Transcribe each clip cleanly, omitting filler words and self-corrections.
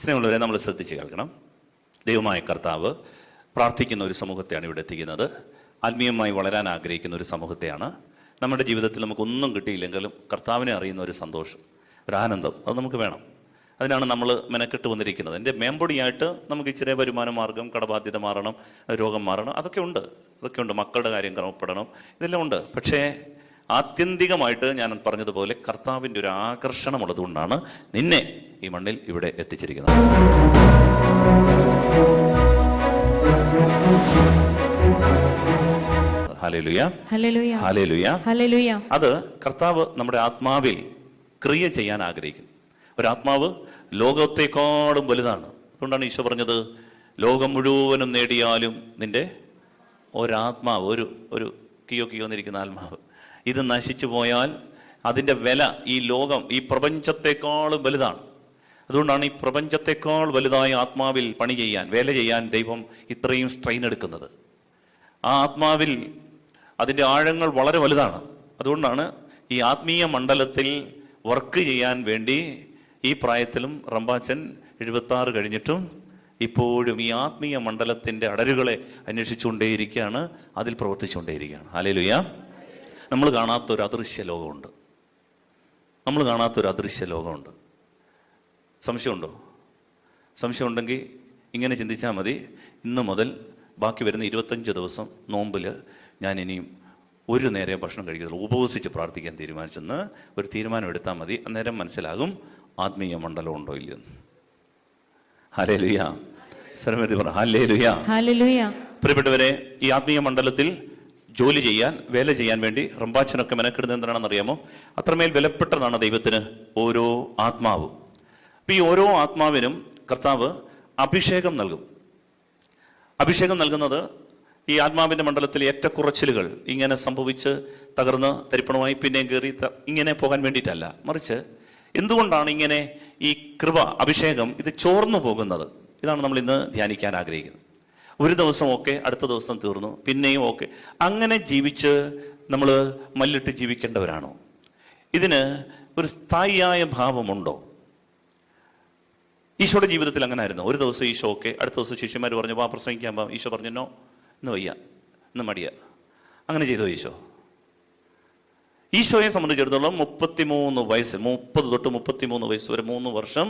സ്നേഹമുള്ളവരെ, നമ്മൾ ശ്രദ്ധിച്ച് കേൾക്കണം. ദൈവമായ കർത്താവ് പ്രാർത്ഥിക്കുന്ന ഒരു സമൂഹത്തെയാണ് ഇവിടെ എത്തിക്കുന്നത്. ആത്മീയമായി വളരാൻ ആഗ്രഹിക്കുന്ന ഒരു സമൂഹത്തെയാണ്. നമ്മുടെ ജീവിതത്തിൽ നമുക്കൊന്നും കിട്ടിയില്ലെങ്കിലും കർത്താവിനെ അറിയുന്ന ഒരു സന്തോഷം, ഒരു ആനന്ദം, അത് നമുക്ക് വേണം. അതിനാണ് നമ്മൾ മെനക്കെട്ട് വന്നിരിക്കുന്നത്. എൻ്റെ മേമ്പൊടിയായിട്ട് നമുക്ക് ഇച്ചിരി വരുമാന മാർഗം, കടബാധ്യത മാറണം, രോഗം മാറണം, അതൊക്കെ ഉണ്ട്. മക്കളുടെ കാര്യം ക്രമപ്പെടണം, ഇതെല്ലാം ഉണ്ട്. പക്ഷേ ആത്യന്തികമായിട്ട് ഞാൻ പറഞ്ഞതുപോലെ കർത്താവിൻ്റെ ഒരു ആകർഷണമുള്ളതുകൊണ്ടാണ് നിന്നെ ഈ മണ്ണിൽ ഇവിടെ എത്തിച്ചിരിക്കുന്നത്. ഹല്ലേലൂയ, ഹല്ലേലൂയ, ഹല്ലേലൂയ, ഹല്ലേലൂയ. അത് കർത്താവ് നമ്മുടെ ആത്മാവിൽ ക്രിയ ചെയ്യാൻ ആഗ്രഹിക്കുന്നു. ഒരാത്മാവ് ലോകത്തെക്കാളും വലുതാണ്. അതുകൊണ്ടാണ് ഈശോ പറഞ്ഞത്, ലോകം മുഴുവനും നേടിയാലും നിന്റെ ഒരാത്മാവ്, ഒരു കിയോ എന്നിരിക്കുന്ന ആത്മാവ്, ഇത് നശിച്ചു പോയാൽ അതിൻ്റെ വില ഈ ലോകം, ഈ പ്രപഞ്ചത്തെക്കാളും വലുതാണ്. അതുകൊണ്ടാണ് ഈ പ്രപഞ്ചത്തെക്കാൾ വലുതായ ആത്മാവിൽ പണി ചെയ്യാൻ, വേല ചെയ്യാൻ ദൈവം ഇത്രയും സ്ട്രെയിൻ എടുക്കുന്നത്. ആ ആത്മാവിൽ അതിൻ്റെ ആഴങ്ങൾ വളരെ വലുതാണ്. അതുകൊണ്ടാണ് ഈ ആത്മീയ മണ്ഡലത്തിൽ വർക്ക് ചെയ്യാൻ വേണ്ടി ഈ പ്രായത്തിലും റമ്പാച്ചൻ 76 കഴിഞ്ഞിട്ടും ഇപ്പോഴും ഈ ആത്മീയ മണ്ഡലത്തിൻ്റെ അടരുകളെ അന്വേഷിച്ചുകൊണ്ടേയിരിക്കുകയാണ്, അതിൽ പ്രവർത്തിച്ചുകൊണ്ടേയിരിക്കുകയാണ്. ഹല്ലേലൂയ. നമ്മൾ കാണാത്തൊരു അദൃശ്യ ലോകമുണ്ട്. സംശയമുണ്ടോ? സംശയമുണ്ടെങ്കിൽ ഇങ്ങനെ ചിന്തിച്ചാൽ മതി. ഇന്ന് മുതൽ ബാക്കി വരുന്ന 25 ദിവസം നോമ്പിൽ ഞാൻ ഇനിയും ഒരു നേരം ഭക്ഷണം കഴിക്കത്തില്ല, ഉപവസിച്ച് പ്രാർത്ഥിക്കാൻ തീരുമാനിച്ചെന്ന് ഒരു തീരുമാനം എടുത്താൽ മതി. അന്നേരം മനസ്സിലാകും ആത്മീയ മണ്ഡലം ഉണ്ടോ ഇല്ലെന്ന്. ഹല്ലേലൂയ. സ്വരമേറ്റി പറ ഹല്ലേലൂയ, ഹല്ലേലൂയ. പ്രിയപ്പെട്ടവരെ, ഈ ആത്മീയ മണ്ഡലത്തിൽ ജോലി ചെയ്യാൻ, വേല ചെയ്യാൻ വേണ്ടി റമ്പാച്ചനൊക്കെ മെനക്കെടുന്നത് എന്താണെന്ന് അറിയാമോ? അത്രമേൽ വിലപ്പെട്ടതാണ് ദൈവത്തിന് ഓരോ ആത്മാവും. അപ്പം ഈ ഓരോ ആത്മാവിനും കർത്താവ് അഭിഷേകം നൽകും. അഭിഷേകം നൽകുന്നത് ഈ ആത്മാവിൻ്റെ മണ്ഡലത്തിലെ ഏറ്റക്കുറച്ചിലുകൾ ഇങ്ങനെ സംഭവിച്ച് തകർന്ന് തരിപ്പണമായി പിന്നെയും കയറി ഇങ്ങനെ പോകാൻ വേണ്ടിയിട്ടല്ല, മറിച്ച് എന്തുകൊണ്ടാണ് ഇങ്ങനെ ഈ കൃപ, അഭിഷേകം ഇത് ചോർന്നു പോകുന്നത്? ഇതാണ് നമ്മൾ ഇന്ന് ധ്യാനിക്കാൻ ആഗ്രഹിക്കുന്നത്. ഒരു ദിവസം ഓക്കെ, അടുത്ത ദിവസം തീർന്നു, പിന്നെയും ഓക്കെ, അങ്ങനെ ജീവിച്ച് നമ്മൾ മല്ലിട്ട് ജീവിക്കേണ്ടവരാണോ? ഇതിന് ഒരു സ്ഥായിയായ ഭാവമുണ്ടോ? ഈശോയുടെ ജീവിതത്തിൽ അങ്ങനെ ആയിരുന്നു. ഒരു ദിവസം ഈശോ ഓക്കെ, അടുത്ത ദിവസം ശിഷ്യന്മാർ പറഞ്ഞു വാ പ്രസംഗിക്കാൻ പോകാം. ഈശോ പറഞ്ഞു നോ, ഇന്ന് വയ്യ, ഇന്ന് മടിയ. അങ്ങനെ ചെയ്തോ ഈശോ? ഈശോയെ സംബന്ധിച്ചിടത്തോളം 33 വയസ്സ്, 30 തൊട്ട് 33 വയസ്സ് വരെ 3 വർഷം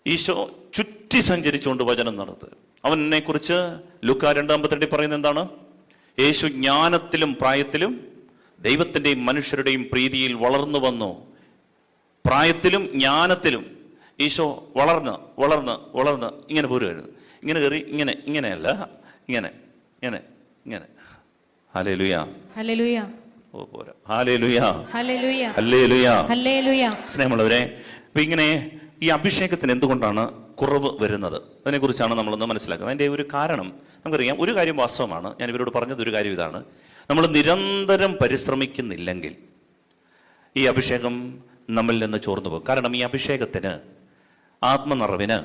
ഈശോ ചുറ്റി സഞ്ചരിച്ചുകൊണ്ട് വചനം നടത്തുക. അവനെ കുറിച്ച് ലൂക്കാ 2:52 പറയുന്നത് എന്താണ്? യേശു ജ്ഞാനത്തിലും പ്രായത്തിലും ദൈവത്തിൻ്റെയും മനുഷ്യരുടെയും പ്രീതിയിൽ വളർന്നു വന്നു. പ്രായത്തിലും ജ്ഞാനത്തിലും ഈശോ വളർന്ന് ഇങ്ങനെ പോരുമായിരുന്നു. ഇങ്ങനെ കയറി ഇങ്ങനെയല്ല, ഇങ്ങനെ. Hallelujah, hallelujah. ഓ പോരാ, ഹല്ലേലൂയ, ഹല്ലേലൂയ, ഹല്ലേലൂയ, ഹല്ലേലൂയ. സ്നേഹമുള്ളവരെ, അപ്പൊ ഇങ്ങനെ ഈ അഭിഷേകത്തിന് എന്തുകൊണ്ടാണ് കുറവ് വരുന്നത്? അതിനെക്കുറിച്ചാണ് നമ്മളൊന്ന് മനസ്സിലാക്കുന്നത്. അതിൻ്റെ ഒരു കാരണം നമുക്കറിയാം. ഒരു കാര്യം വാസ്തവമാണ്, ഞാൻ ഇവരോട് പറഞ്ഞത് ഒരു കാര്യം ഇതാണ്: നമ്മൾ നിരന്തരം പരിശ്രമിക്കുന്നില്ലെങ്കിൽ ഈ അഭിഷേകം നമ്മളിൽ നിന്ന് ചോർന്നു പോകും. കാരണം ഈ അഭിഷേകത്തിന്, ആത്മനിറവിന്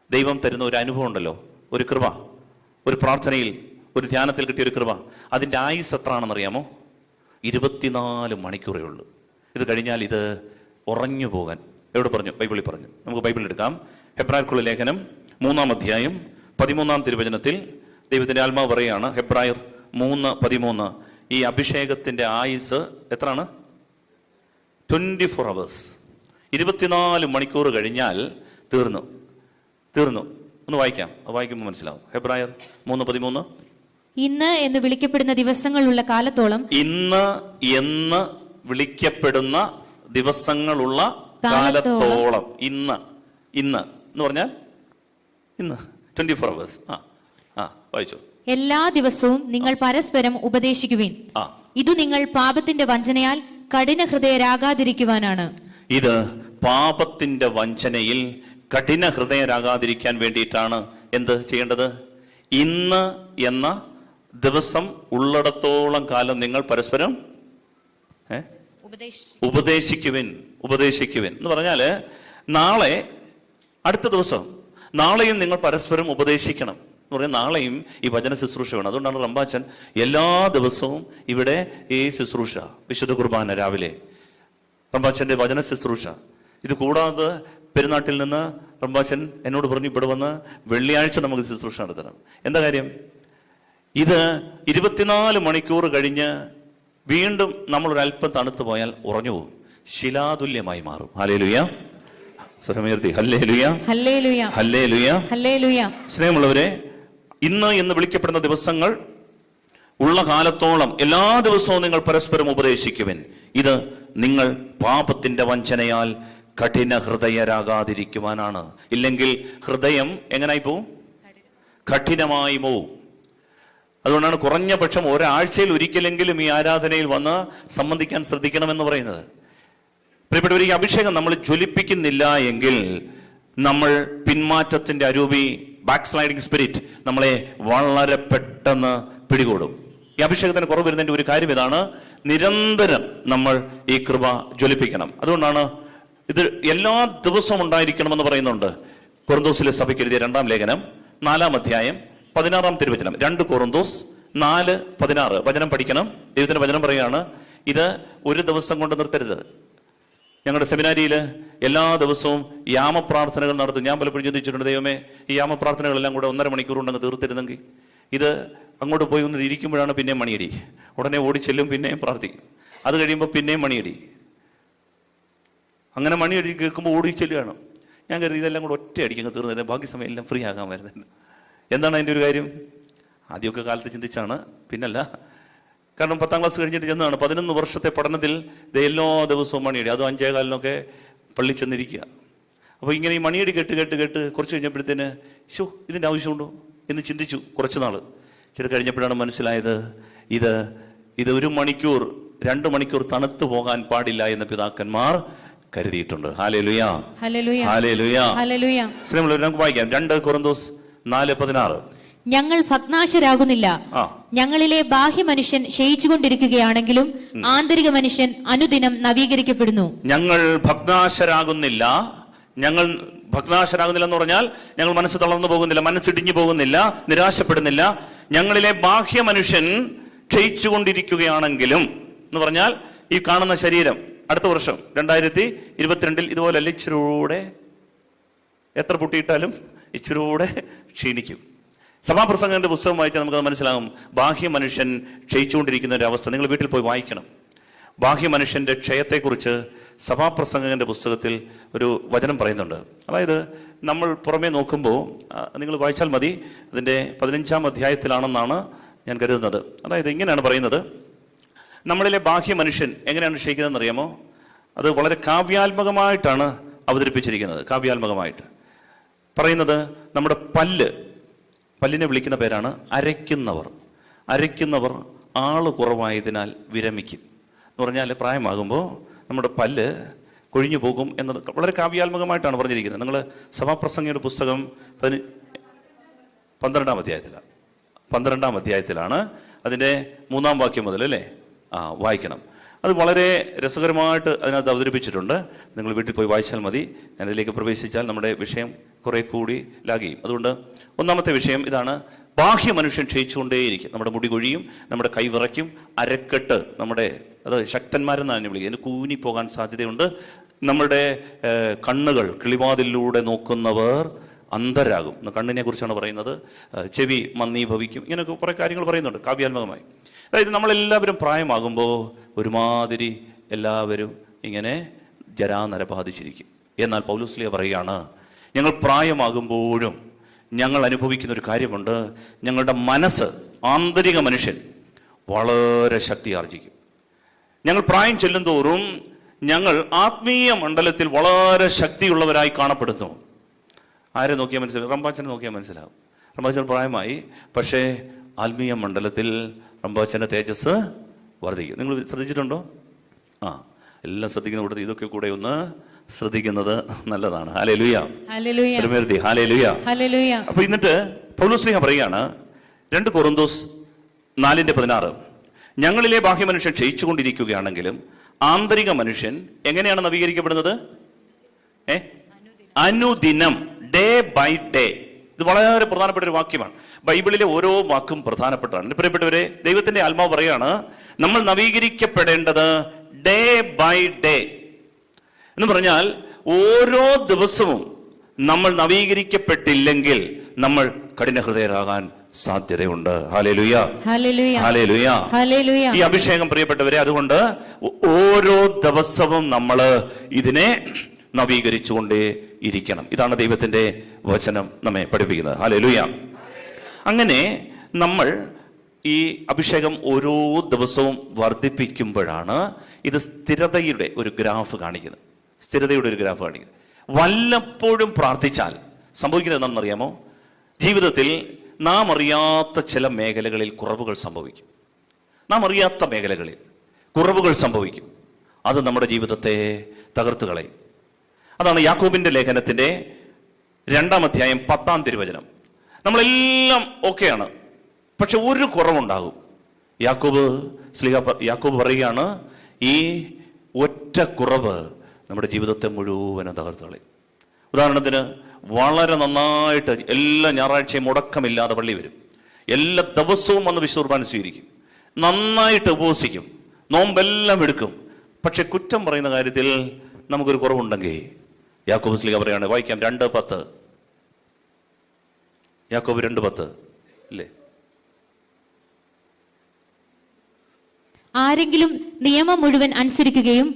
ദൈവം തരുന്ന ഒരു അനുഭവം ഉണ്ടല്ലോ, ഒരു കൃപ, ഒരു പ്രാർത്ഥനയിൽ, ഒരു ധ്യാനത്തിൽ കിട്ടിയ ഒരു കൃപ. അതിൻ്റെ ആയുസ് എത്ര ആണെന്നറിയാമോ? 24 മണിക്കൂറേ ഉള്ളൂ. ഇത് കഴിഞ്ഞാൽ ഇത് ഉറഞ്ഞു പോകാൻ എവിടെ പറഞ്ഞു? ബൈബിളിൽ പറഞ്ഞു. നമുക്ക് ബൈബിൾ എടുക്കാം. ഹെബ്രായർക്കുള്ള ലേഖനം 3-ാം അധ്യായം 13-ാം തിരുവചനത്തിൽ ദൈവത്തിൻ്റെ ആത്മാവ് പറയുകയാണ്, ഹെബ്രായർ 3:13, ഈ അഭിഷേകത്തിൻ്റെ ആയുസ് എത്രയാണ്? 24 hours. 24 മണിക്കൂർ കഴിഞ്ഞാൽ തീർന്നു. ഒന്ന് വായിക്കാം, വായിക്കുമ്പോൾ മനസ്സിലാവും. ഹെബ്രായർ 3:13, ഇന്ന് എന്ന് വിളിക്കപ്പെടുന്ന ദിവസങ്ങളുള്ള കാലത്തോളം, ഇന്ന് എന്ന് വിളിക്കപ്പെടുന്ന ദിവസങ്ങളുള്ള കാലത്തോളം, ഇന്ന് എന്ന് പറഞ്ഞാൽ ഇന്ന് 24 hours. വായിച്ചു. എല്ലാ ദിവസവും നിങ്ങൾ പരസ്പരം ഉപദേശിക്കുവിൻ, ഇത് നിങ്ങൾ പാപത്തിന്റെ വഞ്ചനയാൽ കഠിന ഹൃദയരാകാതിരിക്കുവാനാണ്. ഇത് പാപത്തിന്റെ വഞ്ചനയിൽ കഠിന ഹൃദയരാകാതിരിക്കാൻ വേണ്ടിയിട്ടാണ് എന്ത് ചെയ്യേണ്ടത്? ഇന്ന് എന്ന ദിവസം ഉള്ളിടത്തോളം കാലം നിങ്ങൾ പരസ്പരം ഉപദേശിക്കുവിൻ എന്ന് പറഞ്ഞാല് നാളെ, അടുത്ത ദിവസം, നാളെയും നിങ്ങൾ പരസ്പരം ഉപദേശിക്കണം എന്ന് പറഞ്ഞാൽ നാളെയും ഈ വചന ശുശ്രൂഷ വേണം. അതുകൊണ്ടാണ് റമ്പാച്ചൻ എല്ലാ ദിവസവും ഇവിടെ ഈ ശുശ്രൂഷ, വിശുദ്ധ കുർബാന രാവിലെ, റമ്പാച്ചൻ്റെ വചന ശുശ്രൂഷ. ഇത് കൂടാതെ പെരുന്നാട്ടിൽ നിന്ന് റംബാച്ചൻ എന്നോട് പറഞ്ഞു ഇവിടെ വന്ന് വെള്ളിയാഴ്ച നമുക്ക് ശുശ്രൂഷ നടത്തണം. എന്താ കാര്യം? ഇത് 24 മണിക്കൂർ കഴിഞ്ഞ് വീണ്ടും നമ്മളൊരല്പം തണുത്തു പോയാൽ ഉറഞ്ഞു പോകും, ശിലാതുല്യമായി മാറും. ഹല്ലേലൂയ, സ്വരമുയർത്തി ഹല്ലേലൂയ, ഹല്ലേലൂയ, ഹല്ലേലൂയ, ഹല്ലേലൂയ. സ്നേഹമുള്ളവരെ, ഇന്ന് എന്ന് വിളിക്കപ്പെടുന്ന ദിവസങ്ങൾ ഉള്ള കാലത്തോളം എല്ലാ ദിവസവും നിങ്ങൾ പരസ്പരം ഉപദേശിക്കുവിൻ. ഇത് നിങ്ങൾ പാപത്തിന്റെ വഞ്ചനയാൽ കഠിന ഹൃദയരാകാതിരിക്കുവാനാണ്. ഇല്ലെങ്കിൽ ഹൃദയം എങ്ങനായി പോവും? കഠിനമായി പോവും. അതുകൊണ്ടാണ് കുറഞ്ഞ പക്ഷം ഒരാഴ്ചയിൽ ഒരിക്കലെങ്കിലും ഈ ആരാധനയിൽ വന്ന് സംബന്ധിക്കാൻ ശ്രദ്ധിക്കണമെന്ന് പറയുന്നത്. പ്രിയപ്പെട്ടവർ, ഈ അഭിഷേകം നമ്മൾ ജ്വലിപ്പിക്കുന്നില്ല എങ്കിൽ നമ്മൾ പിന്മാറ്റത്തിന്റെ അരൂപി, ബാക്ക് സ്ലൈഡിങ് സ്പിരിറ്റ് നമ്മളെ വളരെ പെട്ടെന്ന് പിടികൂടും. ഈ അഭിഷേകത്തിന് കുറവ് വരുന്നതിന്റെ ഒരു കാര്യം ഇതാണ്, നിരന്തരം നമ്മൾ ഈ കൃപ ജ്വലിപ്പിക്കണം. അതുകൊണ്ടാണ് ഇത് എല്ലാ ദിവസവും ഉണ്ടായിരിക്കണമെന്ന് പറയുന്നുണ്ട്. കൊറിന്തോസിലെ സഭയ്ക്ക് എഴുതിയ 2-ാം ലേഖനം 4-ാം അധ്യായം 16-ാം തിരുവചനം. 2 കൊറിന്തോസ് 4:16 വചനം പഠിക്കണം. ദൈവത്തിന്റെ വചനം പറയാണ്, ഇത് ഒരു ദിവസം കൊണ്ട് നിർത്തരുത്. ഞങ്ങളുടെ സെമിനാരിയിൽ എല്ലാ ദിവസവും യാമപ്രാർത്ഥനകൾ നടത്തും. ഞാൻ പലപ്പോഴും ചിന്തിച്ചിട്ടുണ്ട്, ദൈവമേ, ഈ യാമപ്രാർത്ഥനകളെല്ലാം കൂടെ 1.5 മണിക്കൂർ ഉണ്ടെങ്കിൽ തീർത്തിരുന്നെങ്കിൽ. ഇത് അങ്ങോട്ട് പോയി ഒന്ന് ഇരിക്കുമ്പോഴാണ് പിന്നെയും മണിയടി, ഉടനെ ഓടിച്ചെല്ലും, പിന്നെയും പ്രാർത്ഥിക്കും. അത് കഴിയുമ്പോൾ പിന്നെയും മണിയടി, അങ്ങനെ മണിയടി കേൾക്കുമ്പോൾ ഓടിച്ചെല്ലുകയാണ്. ഞാൻ കരുതി ഇതെല്ലാം കൂടെ ഒറ്റ അടിക്കങ്ങ് തീർന്നില്ല, ബാക്കി സമയം എല്ലാം ഫ്രീ ആകാൻ വരുന്നത്. എന്താണ് അതിൻ്റെ ഒരു കാര്യം? ആദ്യമൊക്കെ കാലത്ത് ചിന്തിച്ചാണ്, പിന്നല്ല. കാരണം 10ാം ക്ലാസ് കഴിഞ്ഞിട്ട് ചെന്നാണ് 11 വർഷത്തെ പഠനത്തിൽ ഇത് എല്ലാ ദിവസവും മണിയടി, അതും 5:15 പള്ളി ചെന്നിരിക്കുക. അപ്പോൾ ഇങ്ങനെ ഈ മണിയടി കേട്ട് കേട്ട് കേട്ട് കുറച്ച് കഴിഞ്ഞപ്പോഴത്തേന് ഇതിൻ്റെ ആവശ്യമുണ്ടോ എന്ന് ചിന്തിച്ചു കുറച്ച് നാൾ. ചില കഴിഞ്ഞപ്പോഴാണ് മനസ്സിലായത്, ഇത് 1 മണിക്കൂർ 2 മണിക്കൂർ തണുത്തു പോകാൻ പാടില്ല എന്ന് പിതാക്കന്മാർ കരുതിയിട്ടുണ്ട്. ഹല്ലേലൂയ, ഹല്ലേലൂയ, ഹല്ലേലൂയ, ഹല്ലേലൂയ. സ്നേഹമുള്ളവരെ, നമുക്ക് വായിക്കാം 2 കൊറിന്തോസ് 4:16. ഞങ്ങൾ ഭഗ്നാശരാകുന്നില്ല. ഞങ്ങളിലെ ബാഹ്യ മനുഷ്യൻ ക്ഷയിച്ചുകൊണ്ടിരിക്കുകയാണെങ്കിലും ആന്തരിക മനുഷ്യൻ അനുദിനം നവീകരിക്കപ്പെടുന്നു. ഞങ്ങൾ ഭഗ്നാശരാകുന്നില്ല. ഞങ്ങൾ ഭഗ്നാശരാകുന്നില്ല എന്ന് പറഞ്ഞാൽ ഞങ്ങൾ മനസ്സ് തളർന്നു പോകുന്നില്ല, മനസ്സിടിഞ്ഞു പോകുന്നില്ല, നിരാശപ്പെടുന്നില്ല. ഞങ്ങളിലെ ബാഹ്യ മനുഷ്യൻ ക്ഷയിച്ചുകൊണ്ടിരിക്കുകയാണെങ്കിലും എന്ന് പറഞ്ഞാൽ ഈ കാണുന്ന ശരീരം അടുത്ത വർഷം 2022 ഇതുപോലല്ല, ഇച്ചിരൂടെ എത്ര പൊട്ടിയിട്ടാലും ഇച്ചിരൂടെ ക്ഷീണിക്കും. സഭാപ്രസംഗന്റെ പുസ്തകം വായിച്ചാൽ നമുക്കത് മനസ്സിലാകും. ബാഹ്യ മനുഷ്യൻ ക്ഷയിച്ചുകൊണ്ടിരിക്കുന്ന ഒരു അവസ്ഥ നിങ്ങൾ വീട്ടിൽ പോയി വായിക്കണം. ബാഹ്യ മനുഷ്യന്റെ ക്ഷയത്തെക്കുറിച്ച് സഭാപ്രസംഗന്റെ പുസ്തകത്തിൽ ഒരു വചനം പറയുന്നുണ്ട്. അതായത് നമ്മൾ പുറമേ നോക്കുമ്പോൾ നിങ്ങൾ വായിച്ചാൽ മതി, അതിൻ്റെ 15-ാം അധ്യായത്തിലാണെന്നാണ് ഞാൻ കരുതുന്നത്. അതായത് ഇങ്ങനെയാണ് പറയുന്നത്, നമ്മളിലെ ബാഹ്യ മനുഷ്യൻ എങ്ങനെയാണ് ക്ഷയിക്കുന്നതെന്ന് അറിയാമോ? അത് വളരെ കാവ്യാത്മകമായിട്ടാണ് അവതരിപ്പിച്ചിരിക്കുന്നത്. കാവ്യാത്മകമായിട്ട് പറയുന്നത്, നമ്മുടെ പല്ലിനെ വിളിക്കുന്ന പേരാണ് അരയ്ക്കുന്നവർ. അരയ്ക്കുന്നവർ ആള് കുറവായതിനാൽ വിരമിക്കും എന്ന് പറഞ്ഞാൽ പ്രായമാകുമ്പോൾ നമ്മുടെ പല്ല് കൊഴിഞ്ഞു പോകും എന്നത് വളരെ കാവ്യാത്മകമായിട്ടാണ് പറഞ്ഞിരിക്കുന്നത്. നിങ്ങൾ സഭാപ്രസംഗയുടെ പുസ്തകം 12-ാം അധ്യായത്തിലാണ് അതിൻ്റെ 3-ാം വാക്യം മുതൽ അല്ലേ വായിക്കണം. അത് വളരെ രസകരമായിട്ട് അതിനകത്ത് അവതരിപ്പിച്ചിട്ടുണ്ട്. നിങ്ങൾ വീട്ടിൽ പോയി വായിച്ചാൽ മതി. ഞാനതിലേക്ക് പ്രവേശിച്ചാൽ നമ്മുടെ വിഷയം കുറെ കൂടി ലാഗിയും. അതുകൊണ്ട് 1-ാമത്തെ വിഷയം ഇതാണ്, ബാഹ്യ മനുഷ്യൻ ക്ഷയിച്ചുകൊണ്ടേയിരിക്കും. നമ്മുടെ മുടി കൊഴിയും, നമ്മുടെ കൈ വിറയ്ക്കും, അരക്കെട്ട് അത് ശക്തന്മാരെന്നാണ് വിളിക്കുന്നത്, കൂനി പോകാൻ സാധ്യതയുണ്ട്. നമ്മുടെ കണ്ണുകൾ കിളിവാതിലൂടെ നോക്കുന്നവർ അന്ധരാകും. കണ്ണിനെ കുറിച്ചാണ് പറയുന്നത്. ചെവി മന്ദീഭവിക്കും. ഇങ്ങനെയൊക്കെ കുറേ കാര്യങ്ങൾ പറയുന്നുണ്ട് കാവ്യാത്മകമായി. അതായത് നമ്മളെല്ലാവരും പ്രായമാകുമ്പോൾ ഒരുമാതിരി എല്ലാവരും ഇങ്ങനെ ജരാനര ബാധിച്ചിരിക്കും. എന്നാൽ പൗലോസ്ലീഹ പറയുകയാണ്, ഞങ്ങൾ പ്രായമാകുമ്പോഴും ഞങ്ങൾ അനുഭവിക്കുന്ന ഒരു കാര്യമുണ്ട്. ഞങ്ങളുടെ മനസ്സ്, ആന്തരിക മനുഷ്യൻ വളരെ ശക്തി ആർജിക്കും. ഞങ്ങൾ പ്രായം ചെല്ലും തോറും ഞങ്ങൾ ആത്മീയ മണ്ഡലത്തിൽ വളരെ ശക്തിയുള്ളവരായി കാണപ്പെടുന്നു. ആരെ നോക്കിയാൽ മനസ്സിലാവും? റംബാച്ചനെ നോക്കിയാൽ മനസ്സിലാവും. റംബാച്ചൻ പ്രായമായി, പക്ഷേ ആത്മീയ മണ്ഡലത്തിൽ റംബാച്ചൻ്റെ തേജസ് വർദ്ധിക്കും. നിങ്ങൾ ശ്രദ്ധിച്ചിട്ടുണ്ടോ? എല്ലാം ശ്രദ്ധിക്കുന്ന കൂടെ ഇതൊക്കെ കൂടെ ഒന്ന് ശ്രദ്ധിക്കുന്നത് നല്ലതാണ്. ഹല്ലേലൂയ, ഹല്ലേലൂയ, ഹല്ലേലൂയ. അപ്പൊ എന്നിട്ട് പൗലോസ്ലീഹ പറയുകയാണ് 2 കൊറിന്തോസ് 4:16, ഞങ്ങളിലെ ബാഹ്യ മനുഷ്യൻ ക്ഷയിച്ചുകൊണ്ടിരിക്കുകയാണെങ്കിലും ആന്തരിക മനുഷ്യൻ എങ്ങനെയാണ് നവീകരിക്കപ്പെടുന്നത്? അനുദിനം, ഡേ ബൈ ഡേ. ഇത് വളരെ പ്രധാനപ്പെട്ട ഒരു വാക്യമാണ്. ബൈബിളിലെ ഓരോ വാക്കും പ്രധാനപ്പെട്ടതാണ്. പ്രിയപ്പെട്ടവരെ, ദൈവത്തിന്റെ ആത്മാവ് പറയാണ്, നമ്മൾ നവീകരിക്കപ്പെടേണ്ടത് ഡേ ബൈ ഡേ എന്ന് പറഞ്ഞാൽ ഓരോ ദിവസവും നമ്മൾ നവീകരിക്കപ്പെട്ടില്ലെങ്കിൽ നമ്മൾ കഠിനഹൃദയരാകാൻ സാധ്യതയുണ്ട്. ഹല്ലേലൂയ, ഹല്ലേലൂയ, ഹല്ലേലൂയ, ഹല്ലേലൂയ. ഈ അഭിഷേകം പ്രിയപ്പെട്ടവരെ, അതുകൊണ്ട് ഓരോ ദിവസവും നമ്മൾ ഇതിനെ നവീകരിച്ചുകൊണ്ടേ ഇരിക്കണം. ഇതാണ് ദൈവത്തിന്റെ വചനം നമ്മെ പഠിപ്പിക്കുന്നത്. ഹല്ലേലൂയ. അങ്ങനെ നമ്മൾ ഈ അഭിഷേകം ഓരോ ദിവസവും വർദ്ധിപ്പിക്കുമ്പോഴാണ് ഇത് സ്ഥിരതയുടെ ഒരു ഗ്രാഫ് കാണിക്കുന്നത്. സ്ഥിരതയുടെ ഒരു ഗ്രാഫ് കാണിക്കുന്നത്. വല്ലപ്പോഴും പ്രാർത്ഥിച്ചാൽ സംഭവിക്കുന്നത് എന്താണെന്നറിയാമോ? ജീവിതത്തിൽ നാം അറിയാത്ത ചില മേഖലകളിൽ കുറവുകൾ സംഭവിക്കും. നാം അറിയാത്ത മേഖലകളിൽ കുറവുകൾ സംഭവിക്കും. അത് നമ്മുടെ ജീവിതത്തെ തകർത്ത് കളയും. അതാണ് യാക്കോബിന്റെ ലേഖനത്തിന്റെ 2-ാം അധ്യായം 10-ാം തിരുവചനം. നമ്മളെല്ലാം ഓക്കെയാണ്, പക്ഷെ ഒരു കുറവുണ്ടാകും. യാക്കോബ് പറയുകയാണ്, ഈ ഒറ്റ കുറവ് നമ്മുടെ ജീവിതത്തെ മുഴുവനും തകർത്ത് കളയും. ഉദാഹരണത്തിന്, വളരെ നന്നായിട്ട് എല്ലാ ഞായറാഴ്ചയും മുടക്കമില്ലാതെ പള്ളി വരും, എല്ലാ ദിവസവും വന്ന് വിശുദ്ധ കുർബാന സ്വീകരിക്കും, നന്നായിട്ട് ഉപവസിക്കും, നോമ്പെല്ലാം എടുക്കും. പക്ഷെ കുറ്റം പറയുന്ന കാര്യത്തിൽ നമുക്കൊരു കുറവുണ്ടെങ്കിൽ യാക്കോബ് ശ്ലീഹ പറയാണ്, വായിക്കാം 2:10. യാക്കോബ് 2:10 അല്ലേ? ആരെങ്കിലും നിയമം മുഴുവൻ അനുസരിക്കുകയും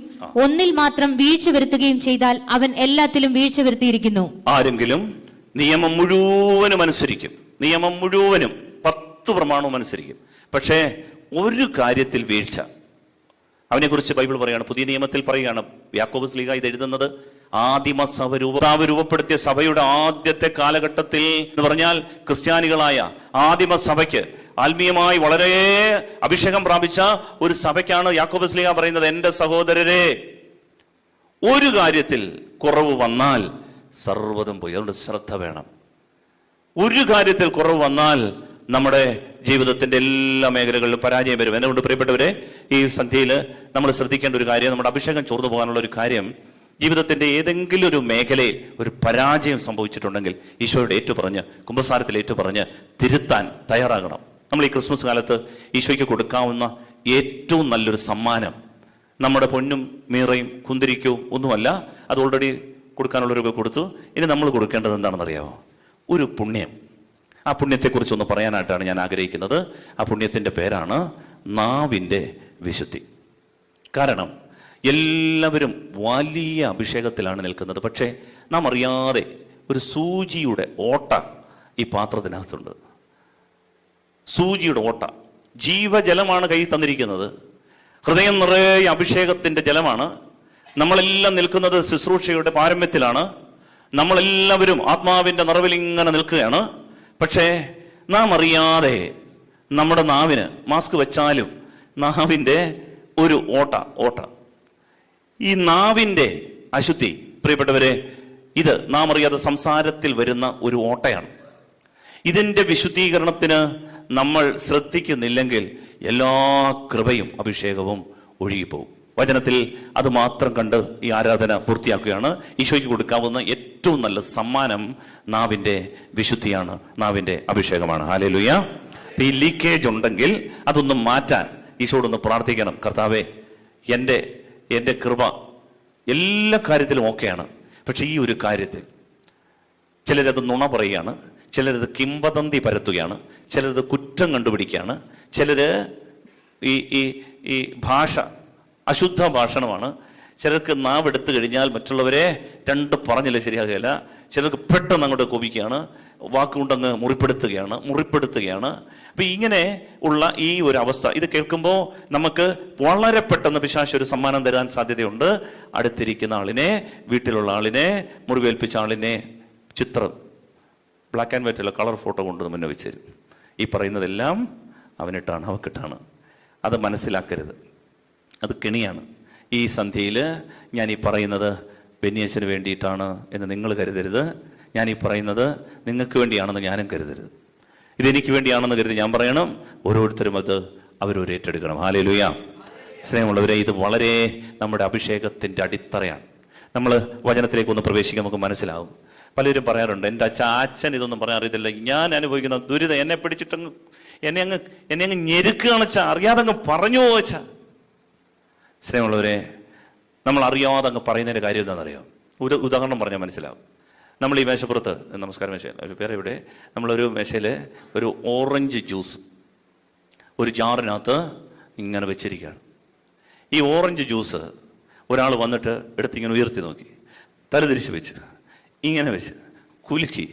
ഒന്നിൽ മാത്രം വീഴ്ച വരുത്തുകയും ചെയ്താൽ അവൻ എല്ലാത്തിലും വീഴ്ച വരുത്തിയിരിക്കുന്നു. ആരെങ്കിലും നിയമം മുഴുവനും അനുസരിക്കും, നിയമം മുഴുവനും 10 പ്രമാണവും അനുസരിക്കും, പക്ഷേ ഒരു കാര്യത്തിൽ വീഴ്ച. അവനെക്കുറിച്ച് ബൈബിൾ പറയാണ്, പുതിയ നിയമത്തിൽ പറയുകയാണ്, യാക്കോബ് ശ്ലീഹ ഇത് എഴുതുന്നത് ആദിമ സഭ രൂപപ്പെടുത്തിയ സഭയുടെ ആദ്യത്തെ കാലഘട്ടത്തിൽ എന്ന് പറഞ്ഞാൽ ക്രിസ്ത്യാനികളായ ആദിമ സഭയ്ക്ക് ആത്മീയമായി വളരെ അഭിഷേകം പ്രാപിച്ച ഒരു സഭയ്ക്കാണ് യാക്കോബ് ശ്ലീഹ പറയുന്നത്, എൻ്റെ സഹോദരരെ, ഒരു കാര്യത്തിൽ കുറവ് വന്നാൽ സർവ്വതും പോയി. അതുകൊണ്ട് ശ്രദ്ധ വേണം. ഒരു കാര്യത്തിൽ കുറവ് വന്നാൽ നമ്മുടെ ജീവിതത്തിന്റെ എല്ലാ മേഖലകളിലും പരാജയം വരും. എന്നുകൊണ്ട് പ്രിയപ്പെട്ടവരെ, ഈ സന്ധ്യയിൽ നമ്മൾ ശ്രദ്ധിക്കേണ്ട ഒരു കാര്യം, നമ്മുടെ അഭിഷേകം ചോർന്നു പോകാനുള്ള ഒരു കാര്യം, ജീവിതത്തിന്റെ ഏതെങ്കിലും ഒരു മേഖലയിൽ ഒരു പരാജയം സംഭവിച്ചിട്ടുണ്ടെങ്കിൽ ഈശോയുടെ ഏറ്റുപറഞ്ഞ്, കുമ്പസാരത്തിൽ ഏറ്റുപറഞ്ഞ് തിരുത്താൻ തയ്യാറാകണം. നമ്മൾ ഈ ക്രിസ്മസ് കാലത്ത് ഈശോയ്ക്ക് കൊടുക്കാവുന്ന ഏറ്റവും നല്ലൊരു സമ്മാനം നമ്മുടെ പൊന്നും മീറയും കുന്തിരിക്കവും ഒന്നുമല്ല. അത് ഓൾറെഡി കൊടുക്കാനുള്ളവരൊക്കെ കൊടുത്തു. ഇനി നമ്മൾ കൊടുക്കേണ്ടത് എന്താണെന്ന് അറിയാമോ? ഒരു പുണ്യം. ആ പുണ്യത്തെക്കുറിച്ചൊന്ന് പറയാനായിട്ടാണ് ഞാൻ ആഗ്രഹിക്കുന്നത്. ആ പുണ്യത്തിൻ്റെ പേരാണ് നാവിൻ്റെ വിശുദ്ധി. കാരണം എല്ലാവരും വലിയ അഭിഷേകത്തിലാണ് നിൽക്കുന്നത്, പക്ഷേ നാം അറിയാതെ ഒരു സൂചിയുടെ ഓട്ട ഈ പാത്രത്തിനകത്തുണ്ട്. സൂചിയുടെ ഓട്ട. ജീവജലമാണ് കയ്യിൽ തന്നിരിക്കുന്നത്, ഹൃദയം നിറയെ അഭിഷേകത്തിൻ്റെ ജലമാണ്. നമ്മളെല്ലാം നിൽക്കുന്നത് ശുശ്രൂഷയുടെ പാരമ്യത്തിലാണ്. നമ്മളെല്ലാവരും ആത്മാവിൻ്റെ നിറവിൽ ഇങ്ങനെ നിൽക്കുകയാണ്. പക്ഷേ നാം അറിയാതെ നമ്മുടെ നാവിന്, മാസ്ക് വെച്ചാലും നാവിൻ്റെ ഒരു ഓട്ട. ഈ നാവിൻ്റെ അശുദ്ധി പ്രിയപ്പെട്ടവരെ, ഇത് നാം അറിയാതെ സംസാരത്തിൽ വരുന്ന ഒരു ഓട്ടയാണ്. ഇതിൻ്റെ വിശുദ്ധീകരണത്തിന് നമ്മൾ ശ്രദ്ധിക്കുന്നില്ലെങ്കിൽ എല്ലാ കൃപയും അഭിഷേകവും ഒഴുകിപ്പോകും. വചനത്തിൽ അത് മാത്രം കണ്ട് ഈ ആരാധന പൂർത്തിയാക്കുകയാണ്. ഈശോയ്ക്ക് കൊടുക്കാവുന്ന ഏറ്റവും നല്ല സമ്മാനം നാവിൻ്റെ വിശുദ്ധിയാണ്, നാവിൻ്റെ അഭിഷേകമാണ്. ഹല്ലേലൂയ. ഈ ലീക്കേജ് ഉണ്ടെങ്കിൽ അതൊന്ന് മാറ്റാൻ ഈശോയോടൊന്ന് പ്രാർത്ഥിക്കണം. കർത്താവേ, എൻ്റെ കൃപ എല്ലാ കാര്യത്തിലും ഓക്കെയാണ്, പക്ഷെ ഈ ഒരു കാര്യത്തിൽ ചിലരത് നുണ പറയുകയാണ്, ചിലരത് കിംവദന്തി പരത്തുകയാണ്, ചിലരത് കുറ്റം കണ്ടുപിടിക്കുകയാണ്, ചിലർ ഈ ഭാഷ അശുദ്ധ ഭാഷണമാണ്. ചിലർക്ക് നാവെടുത്തു കഴിഞ്ഞാൽ മറ്റുള്ളവരെ രണ്ട് പറഞ്ഞില്ല ശരിയാകുകയില്ല. ചിലർക്ക് പെട്ടെന്ന് അങ്ങോട്ട് കോപിക്കുകയാണ്, വാക്കുകൊണ്ടങ്ങ് മുറിപ്പെടുത്തുകയാണ്. അപ്പം ഇങ്ങനെ ഉള്ള ഈ ഒരു അവസ്ഥ ഇത് കേൾക്കുമ്പോൾ നമുക്ക് വളരെ പെട്ടെന്ന് പിശാച് ഒരു സമ്മാനം തരാൻ സാധ്യതയുണ്ട്. അടുത്തിരിക്കുന്ന ആളിനെ, വീട്ടിലുള്ള ആളിനെ, മുറിവേൽപ്പിച്ച ആളിനെ ചിത്രം ബ്ലാക്ക് ആൻഡ് വൈറ്റുള്ള കളർ ഫോട്ടോ കൊണ്ട് മുന്നേ വെച്ച് തരും. ഈ പറയുന്നതെല്ലാം അവനിട്ടാണ്, അവക്കിട്ടാണ്. അത് മനസ്സിലാക്കരുത്, അത് കെണിയാണ്. ഈ സന്ധ്യയിൽ ഞാൻ ഈ പറയുന്നത് ബെന്നിയച്ചന് വേണ്ടിയിട്ടാണ് എന്ന് നിങ്ങൾ കരുതരുത്. ഞാൻ ഈ പറയുന്നത് നിങ്ങൾക്ക് വേണ്ടിയാണെന്ന് ഞാനും കരുതരുത്. ഇതെനിക്ക് വേണ്ടിയാണെന്ന് കരുതി ഞാൻ പറയണം. ഓരോരുത്തരും അത് അവരൊരു ഏറ്റെടുക്കണം. ഹല്ലേലൂയ. സ്നേഹമുള്ളവരെ, ഇത് വളരെ നമ്മുടെ അഭിഷേകത്തിൻ്റെ അടിത്തറയാണ്. നമ്മൾ വചനത്തിലേക്കൊന്ന് പ്രവേശിക്കാൻ നമുക്ക് മനസ്സിലാവും. പലരും പറയാറുണ്ട്, എൻ്റെ അച്ഛൻ ഇതൊന്നും പറയാൻ അറിയത്തില്ല, ഞാൻ അനുഭവിക്കുന്ന ദുരിതം എന്നെ പിടിച്ചിട്ടങ്ങ് എന്നെ അങ്ങ് ഞെരുക്കുകയാണ് വെച്ചാൽ, അറിയാതെ അങ്ങ് പറഞ്ഞു പോവച്ചാ. സ്നേഹമുള്ളവരെ, നമ്മൾ അറിയാതെ അങ്ങ് പറയുന്നതിൻ്റെ കാര്യം എന്താണെന്നറിയാം? ഒരു ഉദാഹരണം പറഞ്ഞാൽ മനസ്സിലാവും. നമ്മൾ ഈ മേശപ്പുറത്ത്, നമസ്കാരം മേശ ഒരു പേരെ ഇവിടെ, നമ്മളൊരു മേശയിൽ ഒരു ഓറഞ്ച് ജ്യൂസ് ഒരു ജാറിനകത്ത് ഇങ്ങനെ വെച്ചിരിക്കുകയാണ്. ഈ ഓറഞ്ച് ജ്യൂസ് ഒരാൾ വന്നിട്ട് എടുത്തിങ്ങനെ ഉയർത്തി നോക്കി, തലതിരിച്ച് വെച്ച് ഇങ്ങനെ വെച്ച് കുലുക്കി,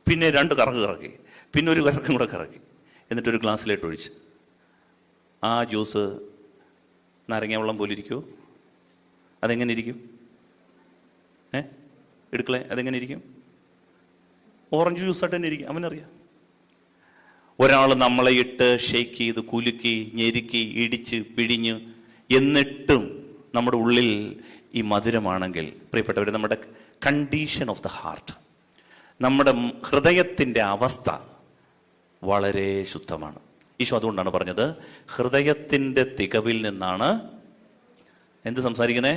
പിന്നെ 2 കറക്ക് കറക്കി, പിന്നെ ഒരു കറക്കും കൂടെ കറക്കി, എന്നിട്ടൊരു ഗ്ലാസ്സിലേക്ക് ഒഴിച്ച്. ആ ജ്യൂസ് നാരങ്ങ വെള്ളം പോലെ ഇരിക്കുമോ? അതെങ്ങനെ ഇരിക്കും? എടുക്കളെ അതെങ്ങനെ ഇരിക്കും? ഓറഞ്ച് ജ്യൂസായിട്ട് തന്നെ ഇരിക്കും, അവനറിയാം. ഒരാൾ നമ്മളെ ഇട്ട് ഷെയ്ക്ക് ചെയ്ത് കുലുക്കി ഞെരുക്കി ഇടിച്ച് പിഴിഞ്ഞ് എന്നിട്ടും നമ്മുടെ ഉള്ളിൽ ഈ മധുരമാണെങ്കിൽ, പ്രിയപ്പെട്ടവർ, നമ്മുടെ കണ്ടീഷൻ ഓഫ് ദ ഹാർട്ട്, നമ്മുടെ ഹൃദയത്തിൻ്റെ അവസ്ഥ വളരെ ശുദ്ധമാണ്. ഈശോ അതുകൊണ്ടാണ് പറഞ്ഞത്, ഹൃദയത്തിൻ്റെ തികവിൽ നിന്നാണ് എന്ത് സംസാരിക്കുന്നേ?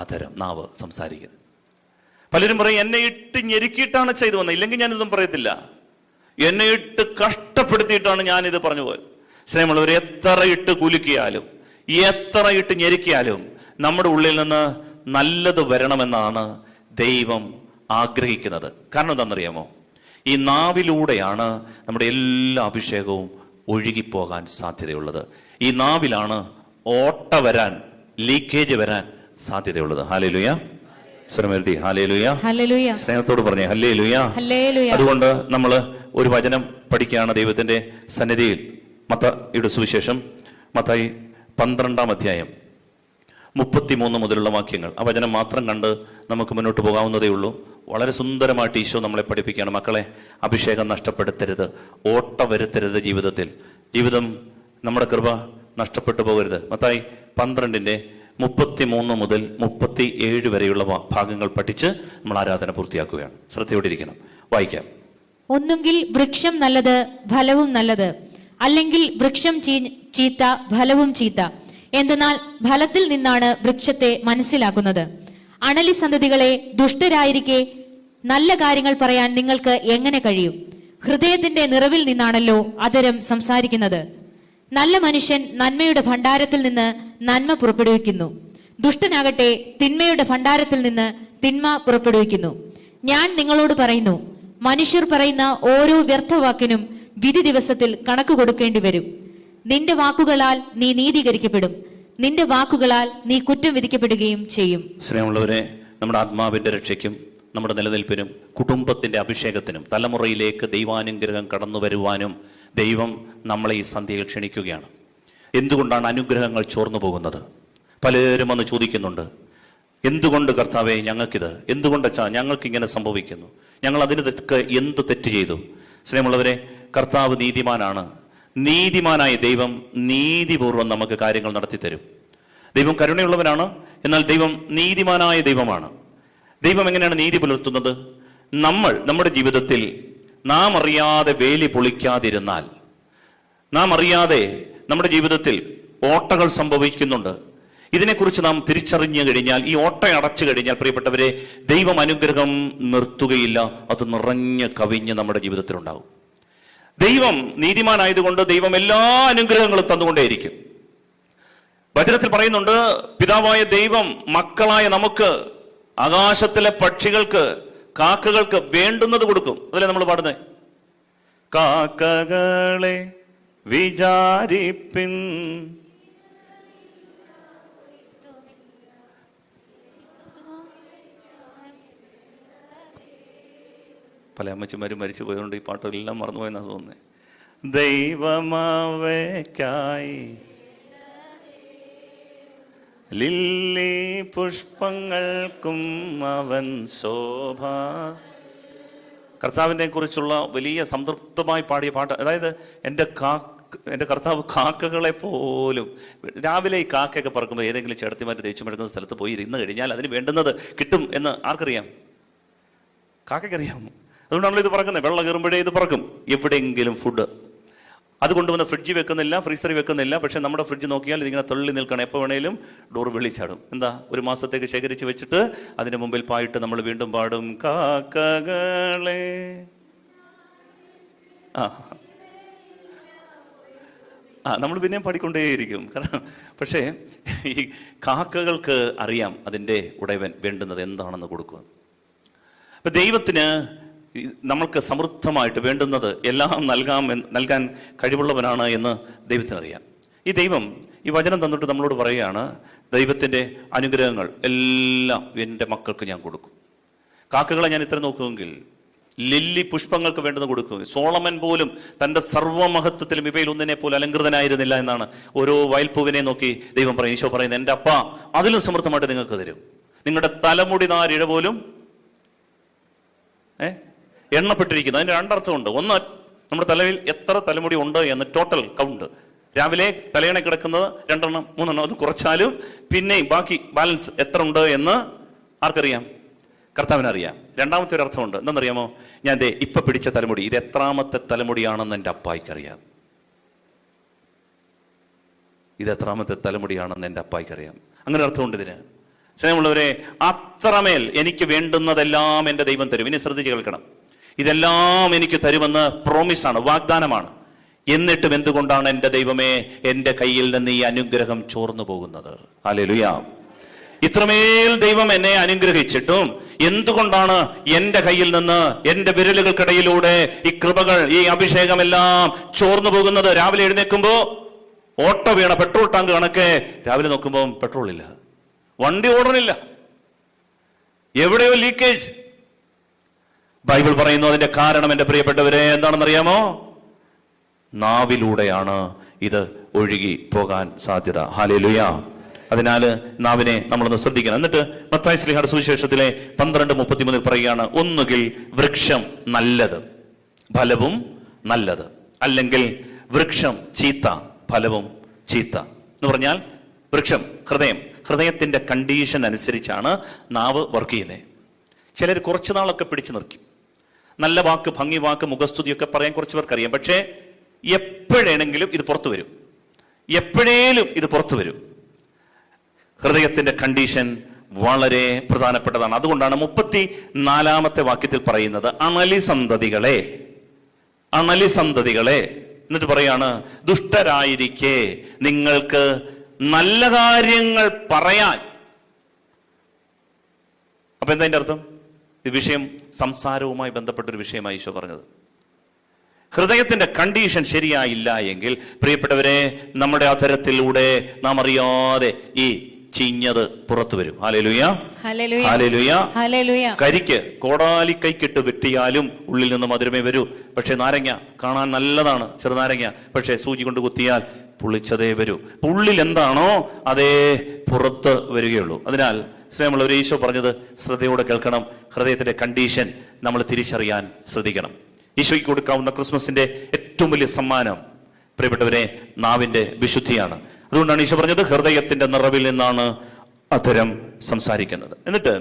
അധരം, നാവ് സംസാരിക്കുന്നത്. പലരും പറയും, എന്നെ ഇട്ട് ഞെരുക്കിയിട്ടാണ് ചെയ്തു വന്നത്, ഇല്ലെങ്കിൽ ഞാനിതൊന്നും പറയത്തില്ല. എന്നെ ഇട്ട് കഷ്ടപ്പെടുത്തിയിട്ടാണ് ഞാനിത് പറഞ്ഞു പോയത്. സ്നേഹമുള്ളവർ, എത്ര ഇട്ട് കുലുക്കിയാലും എത്ര ഇട്ട് ഞെരുക്കിയാലും നമ്മുടെ ഉള്ളിൽ നിന്ന് നല്ലത് വരണമെന്നാണ് ദൈവം ആഗ്രഹിക്കുന്നത്. കാരണം എന്താണെന്നറിയാമോ? ഈ നാവിലൂടെയാണ് നമ്മുടെ എല്ലാ അഭിഷേകവും ഒഴുകിപ്പോകാൻ സാധ്യതയുള്ളത്. ഈ നാവിലാണ് ഓട്ട വരാൻ, ലീക്കേജ് വരാൻ സാധ്യതയുള്ളത്. ഹല്ലേലൂയ. സ്വരമെഴുതി ഹല്ലേലൂയ. ഹല്ലേലൂയ. സ്നേഹത്തോട് പറഞ്ഞേ ഹല്ലേലൂയ. ഹല്ലേലൂയ. അതുകൊണ്ട് നമ്മൾ ഒരു വചനം പഠിക്കുകയാണ് ദൈവത്തിന്റെ സന്നിധിയിൽ. മത്തായിയുടെ സുവിശേഷം, മത്തായി 12-ാം അധ്യായം 33 മുതലുള്ള വാക്യങ്ങൾ. ആ വചനം മാത്രം കണ്ട് നമുക്ക് മുന്നോട്ട് പോകാവുന്നതേ ഉള്ളൂ. വളരെ സുന്ദരമായിട്ട് ഈശോ നമ്മളെ പഠിപ്പിക്കുകയാണ്. മക്കളെ, അഭിഷേകം നഷ്ടപ്പെടുത്തരുത്, ഓട്ട വരുത്തരുത് ജീവിതത്തിൽ. ജീവിതം, നമ്മുടെ കൃപ നഷ്ടപ്പെട്ടു പോകരുത്. മത്തായി 12-ന്റെ 33 മുതൽ 37 വരെയുള്ള ഭാഗങ്ങൾ പഠിച്ച് നമ്മൾ ആരാധന പൂർത്തിയാക്കുകയാണ്. ശ്രദ്ധയോടിരിക്കണം. വായിക്കാം. ഒന്നുകിൽ വൃക്ഷം നല്ലത്, ഫലവും നല്ലത്, അല്ലെങ്കിൽ വൃക്ഷം ചീത്ത, ഫലവും ചീത്ത. എന്തെന്നാൽ ഫലത്തിൽ നിന്നാണ് വൃക്ഷത്തെ മനസ്സിലാക്കുന്നത്. അണലി സന്തതികളെ, ദുഷ്ടരായിരിക്കെ നല്ല കാര്യങ്ങൾ പറയാൻ നിങ്ങൾക്ക് എങ്ങനെ കഴിയും? ഹൃദയത്തിന്റെ നിറവിൽ നിന്നാണല്ലോ അധരം സംസാരിക്കുന്നത്. നല്ല മനുഷ്യൻ നന്മയുടെ ഭണ്ഡാരത്തിൽ നിന്ന് നന്മ പുറപ്പെടുവിക്കുന്നു, ദുഷ്ടനാകട്ടെ തിന്മയുടെ ഭണ്ഡാരത്തിൽ നിന്ന് തിന്മ പുറപ്പെടുവിക്കുന്നു. ഞാൻ നിങ്ങളോട് പറയുന്നു, മനുഷ്യർ പറയുന്ന ഓരോ വ്യർത്ഥവാക്കിനും വിധി ദിവസത്തിൽ കണക്ക് കൊടുക്കേണ്ടി വരും. നിന്റെ വാക്കുകളാൽ നീ നീതീകരിക്കപ്പെടും, നിന്റെ വാക്കുകളാൽ നീ കുറ്റം വിധിക്കപ്പെടുകയും ചെയ്യും. സ്നേഹമുള്ളവരെ, നമ്മുടെ ആത്മാവിന്റെ രക്ഷയ്ക്കും നമ്മുടെ നിലനിൽപ്പിനും കുടുംബത്തിന്റെ അഭിഷേകത്തിനും തലമുറയിലേക്ക് ദൈവാനുഗ്രഹം കടന്നു വരുവാനും ദൈവം നമ്മളെ ഈ സന്ധ്യയിൽ ക്ഷണിക്കുകയാണ്. എന്തുകൊണ്ടാണ് അനുഗ്രഹങ്ങൾ ചോർന്നു പോകുന്നത്? പലരും വന്ന് ചോദിക്കുന്നുണ്ട്, എന്തുകൊണ്ട് കർത്താവേ ഞങ്ങൾക്കിത്, എന്തുകൊണ്ട് ഞങ്ങൾക്കിങ്ങനെ സംഭവിക്കുന്നു, ഞങ്ങൾ അതിന് എന്ത് തെറ്റ് ചെയ്തു? സ്നേഹമുള്ളവരെ, കർത്താവ് നീതിമാനാണ്. നീതിമാനായ ദൈവം നീതിപൂർവ്വം നമുക്ക് കാര്യങ്ങൾ നടത്തിത്തരും. ദൈവം കരുണയുള്ളവനാണ്, എന്നാൽ ദൈവം നീതിമാനായ ദൈവമാണ്. ദൈവം എങ്ങനെയാണ് നീതി പുലർത്തുന്നത്? നമ്മുടെ ജീവിതത്തിൽ നാം അറിയാതെ വേലി പൊളിക്കാതിരുന്നാൽ, നാം അറിയാതെ നമ്മുടെ ജീവിതത്തിൽ ഓട്ടകൾ സംഭവിക്കുന്നുണ്ട്. ഇതിനെക്കുറിച്ച് നാം തിരിച്ചറിഞ്ഞു കഴിഞ്ഞാൽ, ഈ ഓട്ട അടച്ചു കഴിഞ്ഞാൽ, പ്രിയപ്പെട്ടവരെ, ദൈവം അനുഗ്രഹം നിർത്തുകയില്ല, അത് നിറഞ്ഞ് കവിഞ്ഞ് നമ്മുടെ ജീവിതത്തിലുണ്ടാവും. ദൈവം നീതിമാനായതുകൊണ്ട് ദൈവം എല്ലാ അനുഗ്രഹങ്ങളും തന്നുകൊണ്ടേയിരിക്കും. വചനത്തിൽ പറയുന്നുണ്ട്, പിതാവായ ദൈവം മക്കളായ നമുക്ക്, ആകാശത്തിലെ പക്ഷികൾക്ക്, കാക്കകൾക്ക് വേണ്ടുന്നത് കൊടുക്കും. അതല്ലേ നമ്മൾ പാടുന്നത്? കാക്കകളെ വിചാരിപ്പിൻ, പല അമ്മച്ചിമാരും മരിച്ചു പോയതുകൊണ്ട് ഈ പാട്ടെല്ലാം മറന്നുപോയെന്നാണ് തോന്നുന്നത്. ദൈവമാവയ്ക്കായി ലില്ലി പുഷ്പങ്ങൾക്കും അവൻ ശോഭ. കർത്താവിനെ കുറിച്ചുള്ള വലിയ സംതൃപ്തമായി പാടിയ പാട്ട്. അതായത് എൻ്റെ കർത്താവ് കാക്കകളെ പോലും, രാവിലെ ഈ കാക്കയൊക്കെ പറക്കുമ്പോൾ ഏതെങ്കിലും ചേട്ടത്തിമാർ തേച്ചു മെടുക്കുന്ന സ്ഥലത്ത് പോയി ഇരുന്ന് കഴിഞ്ഞാൽ അതിന് വേണ്ടുന്നത് കിട്ടും എന്ന് ആർക്കറിയാം? കാക്കയ്ക്കറിയാം. അതുകൊണ്ടാണല്ലോ ഇത് പറക്കുന്നത്. വെള്ളം കയറുമ്പോഴേ ഇത് പറക്കും. എവിടെയെങ്കിലും ഫുഡ് അത് കൊണ്ടുവന്ന് ഫ്രിഡ്ജിൽ വെക്കുന്നില്ല, ഫ്രീസറിൽ വെക്കുന്നില്ല. പക്ഷെ നമ്മുടെ ഫ്രിഡ്ജ് നോക്കിയാൽ ഇതിങ്ങനെ തള്ളി നിൽക്കണം. എപ്പോൾ വേണേലും ഡോർ വിളിച്ചാടും. എന്താ? ഒരു മാസത്തേക്ക് ശേഖരിച്ച് വെച്ചിട്ട് അതിന് മുമ്പിൽ പായിട്ട് നമ്മൾ വീണ്ടും പാടും, കാക്കകളെ. നമ്മൾ പിന്നെയും പാടിക്കൊണ്ടേയിരിക്കും. കാരണം പക്ഷേ ഈ കാക്കകൾക്ക് അറിയാം അതിൻ്റെ ഉടയവൻ വേണ്ടുന്നത് എന്താണെന്ന് കൊടുക്കുക. അപ്പം ദൈവത്തിന് നമ്മൾക്ക് സമൃദ്ധമായിട്ട് വേണ്ടുന്നത് എല്ലാം നൽകാൻ കഴിവുള്ളവനാണ് എന്ന് ദൈവത്തിനറിയാം. ഈ ദൈവം ഈ വചനം തന്നിട്ട് നമ്മളോട് പറയുകയാണ്, ദൈവത്തിൻ്റെ അനുഗ്രഹങ്ങൾ എല്ലാം എൻ്റെ മക്കൾക്ക് ഞാൻ കൊടുക്കും. കാക്കകളെ ഞാൻ ഇത്ര നോക്കുമെങ്കിൽ ലില്ലി പുഷ്പങ്ങൾക്ക് വേണ്ടത് കൊടുക്കും. സോളമൻ പോലും തൻ്റെ സർവ്വമഹത്വത്തിലും ഇവയിൽ ഒന്നിനെ പോലെ അലങ്കൃതനായിരുന്നില്ല എന്നാണ്. ഓരോ വയൽപ്പൂവിനെ നോക്കി ദൈവം പറയും, ഈശോ പറയുന്നത്, എൻ്റെ അപ്പ അതിലും സമൃദ്ധമായിട്ട് നിങ്ങൾക്ക് തരും. നിങ്ങളുടെ തലമുടി നാരിഴ പോലും എണ്ണപ്പെട്ടിരിക്കുന്നു. അതിന് രണ്ടർത്ഥമുണ്ട്. ഒന്ന്, നമ്മുടെ തലയിൽ എത്ര തലമുടി ഉണ്ട് എന്ന് ടോട്ടൽ കൗണ്ട്. രാവിലെ തലയണ കിടക്കുന്നത് 2 എണ്ണം 3 എണ്ണം, അത് കുറച്ചാലും പിന്നെയും ബാക്കി ബാലൻസ് എത്ര ഉണ്ട് എന്ന് ആർക്കറിയാം? കർത്താവിനറിയാം. രണ്ടാമത്തെ ഒരു അർത്ഥമുണ്ട്. എന്താണെന്നറിയാമോ? ഞാൻ ഇപ്പം പിടിച്ച തലമുടി ഇത് എത്രാമത്തെ തലമുടിയാണെന്ന് എൻ്റെ അപ്പായിക്കറിയാം. ഇത് എത്രാമത്തെ തലമുടിയാണെന്ന് എൻ്റെ അപ്പായിക്കറിയാം. അങ്ങനെ അർത്ഥമുണ്ട് ഇതിന്. സ്നേഹമുള്ളവരെ, അത്രമേൽ എനിക്ക് വേണ്ടുന്നതെല്ലാം എൻ്റെ ദൈവം തരും. ഇനി ശ്രദ്ധിച്ച് കേൾക്കണം. ഇതെല്ലാം എനിക്ക് തരുമെന്ന് പ്രോമിസാണ്, വാഗ്ദാനമാണ്. എന്നിട്ടും എന്തുകൊണ്ടാണ് എൻ്റെ ദൈവമേ എൻ്റെ കയ്യിൽ നിന്ന് ഈ അനുഗ്രഹം ചോർന്നു പോകുന്നത്? ഹല്ലേലൂയ. ഇത്രമേൽ ദൈവം എന്നെ അനുഗ്രഹിച്ചിട്ടും എന്തുകൊണ്ടാണ് എൻ്റെ കയ്യിൽ നിന്ന്, എൻ്റെ വിരലുകൾക്കിടയിലൂടെ ഈ കൃപകൾ, ഈ അഭിഷേകമെല്ലാം ചോർന്നു പോകുന്നത്? രാവിലെ എഴുന്നേൽക്കുമ്പോ ഓട്ടോ വീണ പെട്രോൾ ടാങ്ക് കണക്കെ രാവിലെ നോക്കുമ്പോൾ പെട്രോൾ ഇല്ല, വണ്ടി ഓടണില്ല, എവിടെയോ ലീക്കേജ്. ബൈബിൾ പറയുന്നു അതിന്റെ കാരണം, എൻ്റെ പ്രിയപ്പെട്ടവരെ, എന്താണെന്നറിയാമോ? നാവിലൂടെയാണ് ഇത് ഒഴുകി പോകാൻ സാധ്യത. ഹല്ലേലൂയ. അതിനാൽ നാവിനെ നമ്മളൊന്ന് ശ്രദ്ധിക്കണം. എന്നിട്ട് മത്തായി ശ്ലീഹയുടെ സുവിശേഷത്തിലെ 12:33 പറയുകയാണ്, ഒന്നുകിൽ വൃക്ഷം നല്ലത്, ഫലവും നല്ലത്, അല്ലെങ്കിൽ വൃക്ഷം ചീത്ത, ഫലവും ചീത്ത. എന്ന് പറഞ്ഞാൽ വൃക്ഷം ഹൃദയത്തിന്റെ കണ്ടീഷൻ അനുസരിച്ചാണ് നാവ് വർക്ക് ചെയ്യുന്നത്. ചിലർ കുറച്ചു നാളൊക്കെ പിടിച്ചു നിർക്കും. നല്ല വാക്ക്, ഭംഗി വാക്ക്, മുഖസ്തുതിയൊക്കെ പറയാൻ കുറച്ച് പേർക്കറിയാം. പക്ഷേ എപ്പോഴേണെങ്കിലും ഇത് പുറത്തു വരും, എപ്പോഴേലും ഇത് പുറത്തു വരും. ഹൃദയത്തിന്റെ കണ്ടീഷൻ വളരെ പ്രധാനപ്പെട്ടതാണ്. അതുകൊണ്ടാണ് 34-ാമത്തെ വാക്യത്തിൽ പറയുന്നത്, അണലിസന്തതികളെ എന്നിട്ട് പറയാണ്, ദുഷ്ടരായിരിക്കെ നിങ്ങൾക്ക് നല്ല കാര്യങ്ങൾ പറയാൻ. അപ്പൊ എന്താ അതിന്റെ അർത്ഥം? ഈ വിഷയം സംസാരവുമായി ബന്ധപ്പെട്ടൊരു വിഷയമായി ഈശോ പറഞ്ഞത്. ഹൃദയത്തിന്റെ കണ്ടീഷൻ ശരിയായില്ല എങ്കിൽ പ്രിയപ്പെട്ടവരെ, നമ്മുടെ അധരത്തിലൂടെ നാം അറിയാതെ ഈ ചീഞ്ഞത് പുറത്തു വരും. ഹല്ലേലൂയ, ഹല്ലേലൂയ, ഹല്ലേലൂയ. കരിക്ക് കോടാലിക്കൈക്കിട്ട് വെട്ടിയാലും ഉള്ളിൽ നിന്ന് മധുരമേ വരൂ. പക്ഷെ നാരങ്ങ കാണാൻ നല്ലതാണ്, ചെറുനാരങ്ങ, പക്ഷെ സൂചി കൊണ്ട് കുത്തിയാൽ പുളിച്ചതേ വരൂ. ഉള്ളിൽ എന്താണോ അതേ പുറത്ത് വരികയുള്ളൂ. അതിനാൽ സ്നേഹമുള്ളവരെ, ഈശോ പറഞ്ഞത് ശ്രദ്ധയോടെ കേൾക്കണം. ഹൃദയത്തിന്റെ കണ്ടീഷൻ നമ്മൾ തിരിച്ചറിയാൻ ശ്രദ്ധിക്കണം. ഈശോയ്ക്ക് കൊടുക്കാവുന്ന ക്രിസ്മസിന്റെ ഏറ്റവും വലിയ സമ്മാനം പ്രിയപ്പെട്ടവരെ നാവിന്റെ വിശുദ്ധിയാണ്. അതുകൊണ്ടാണ് ഈശോ പറഞ്ഞത്, ഹൃദയത്തിന്റെ നിറവിൽ നിന്നാണ് അധരം സംസാരിക്കുന്നത്. എന്നിട്ട്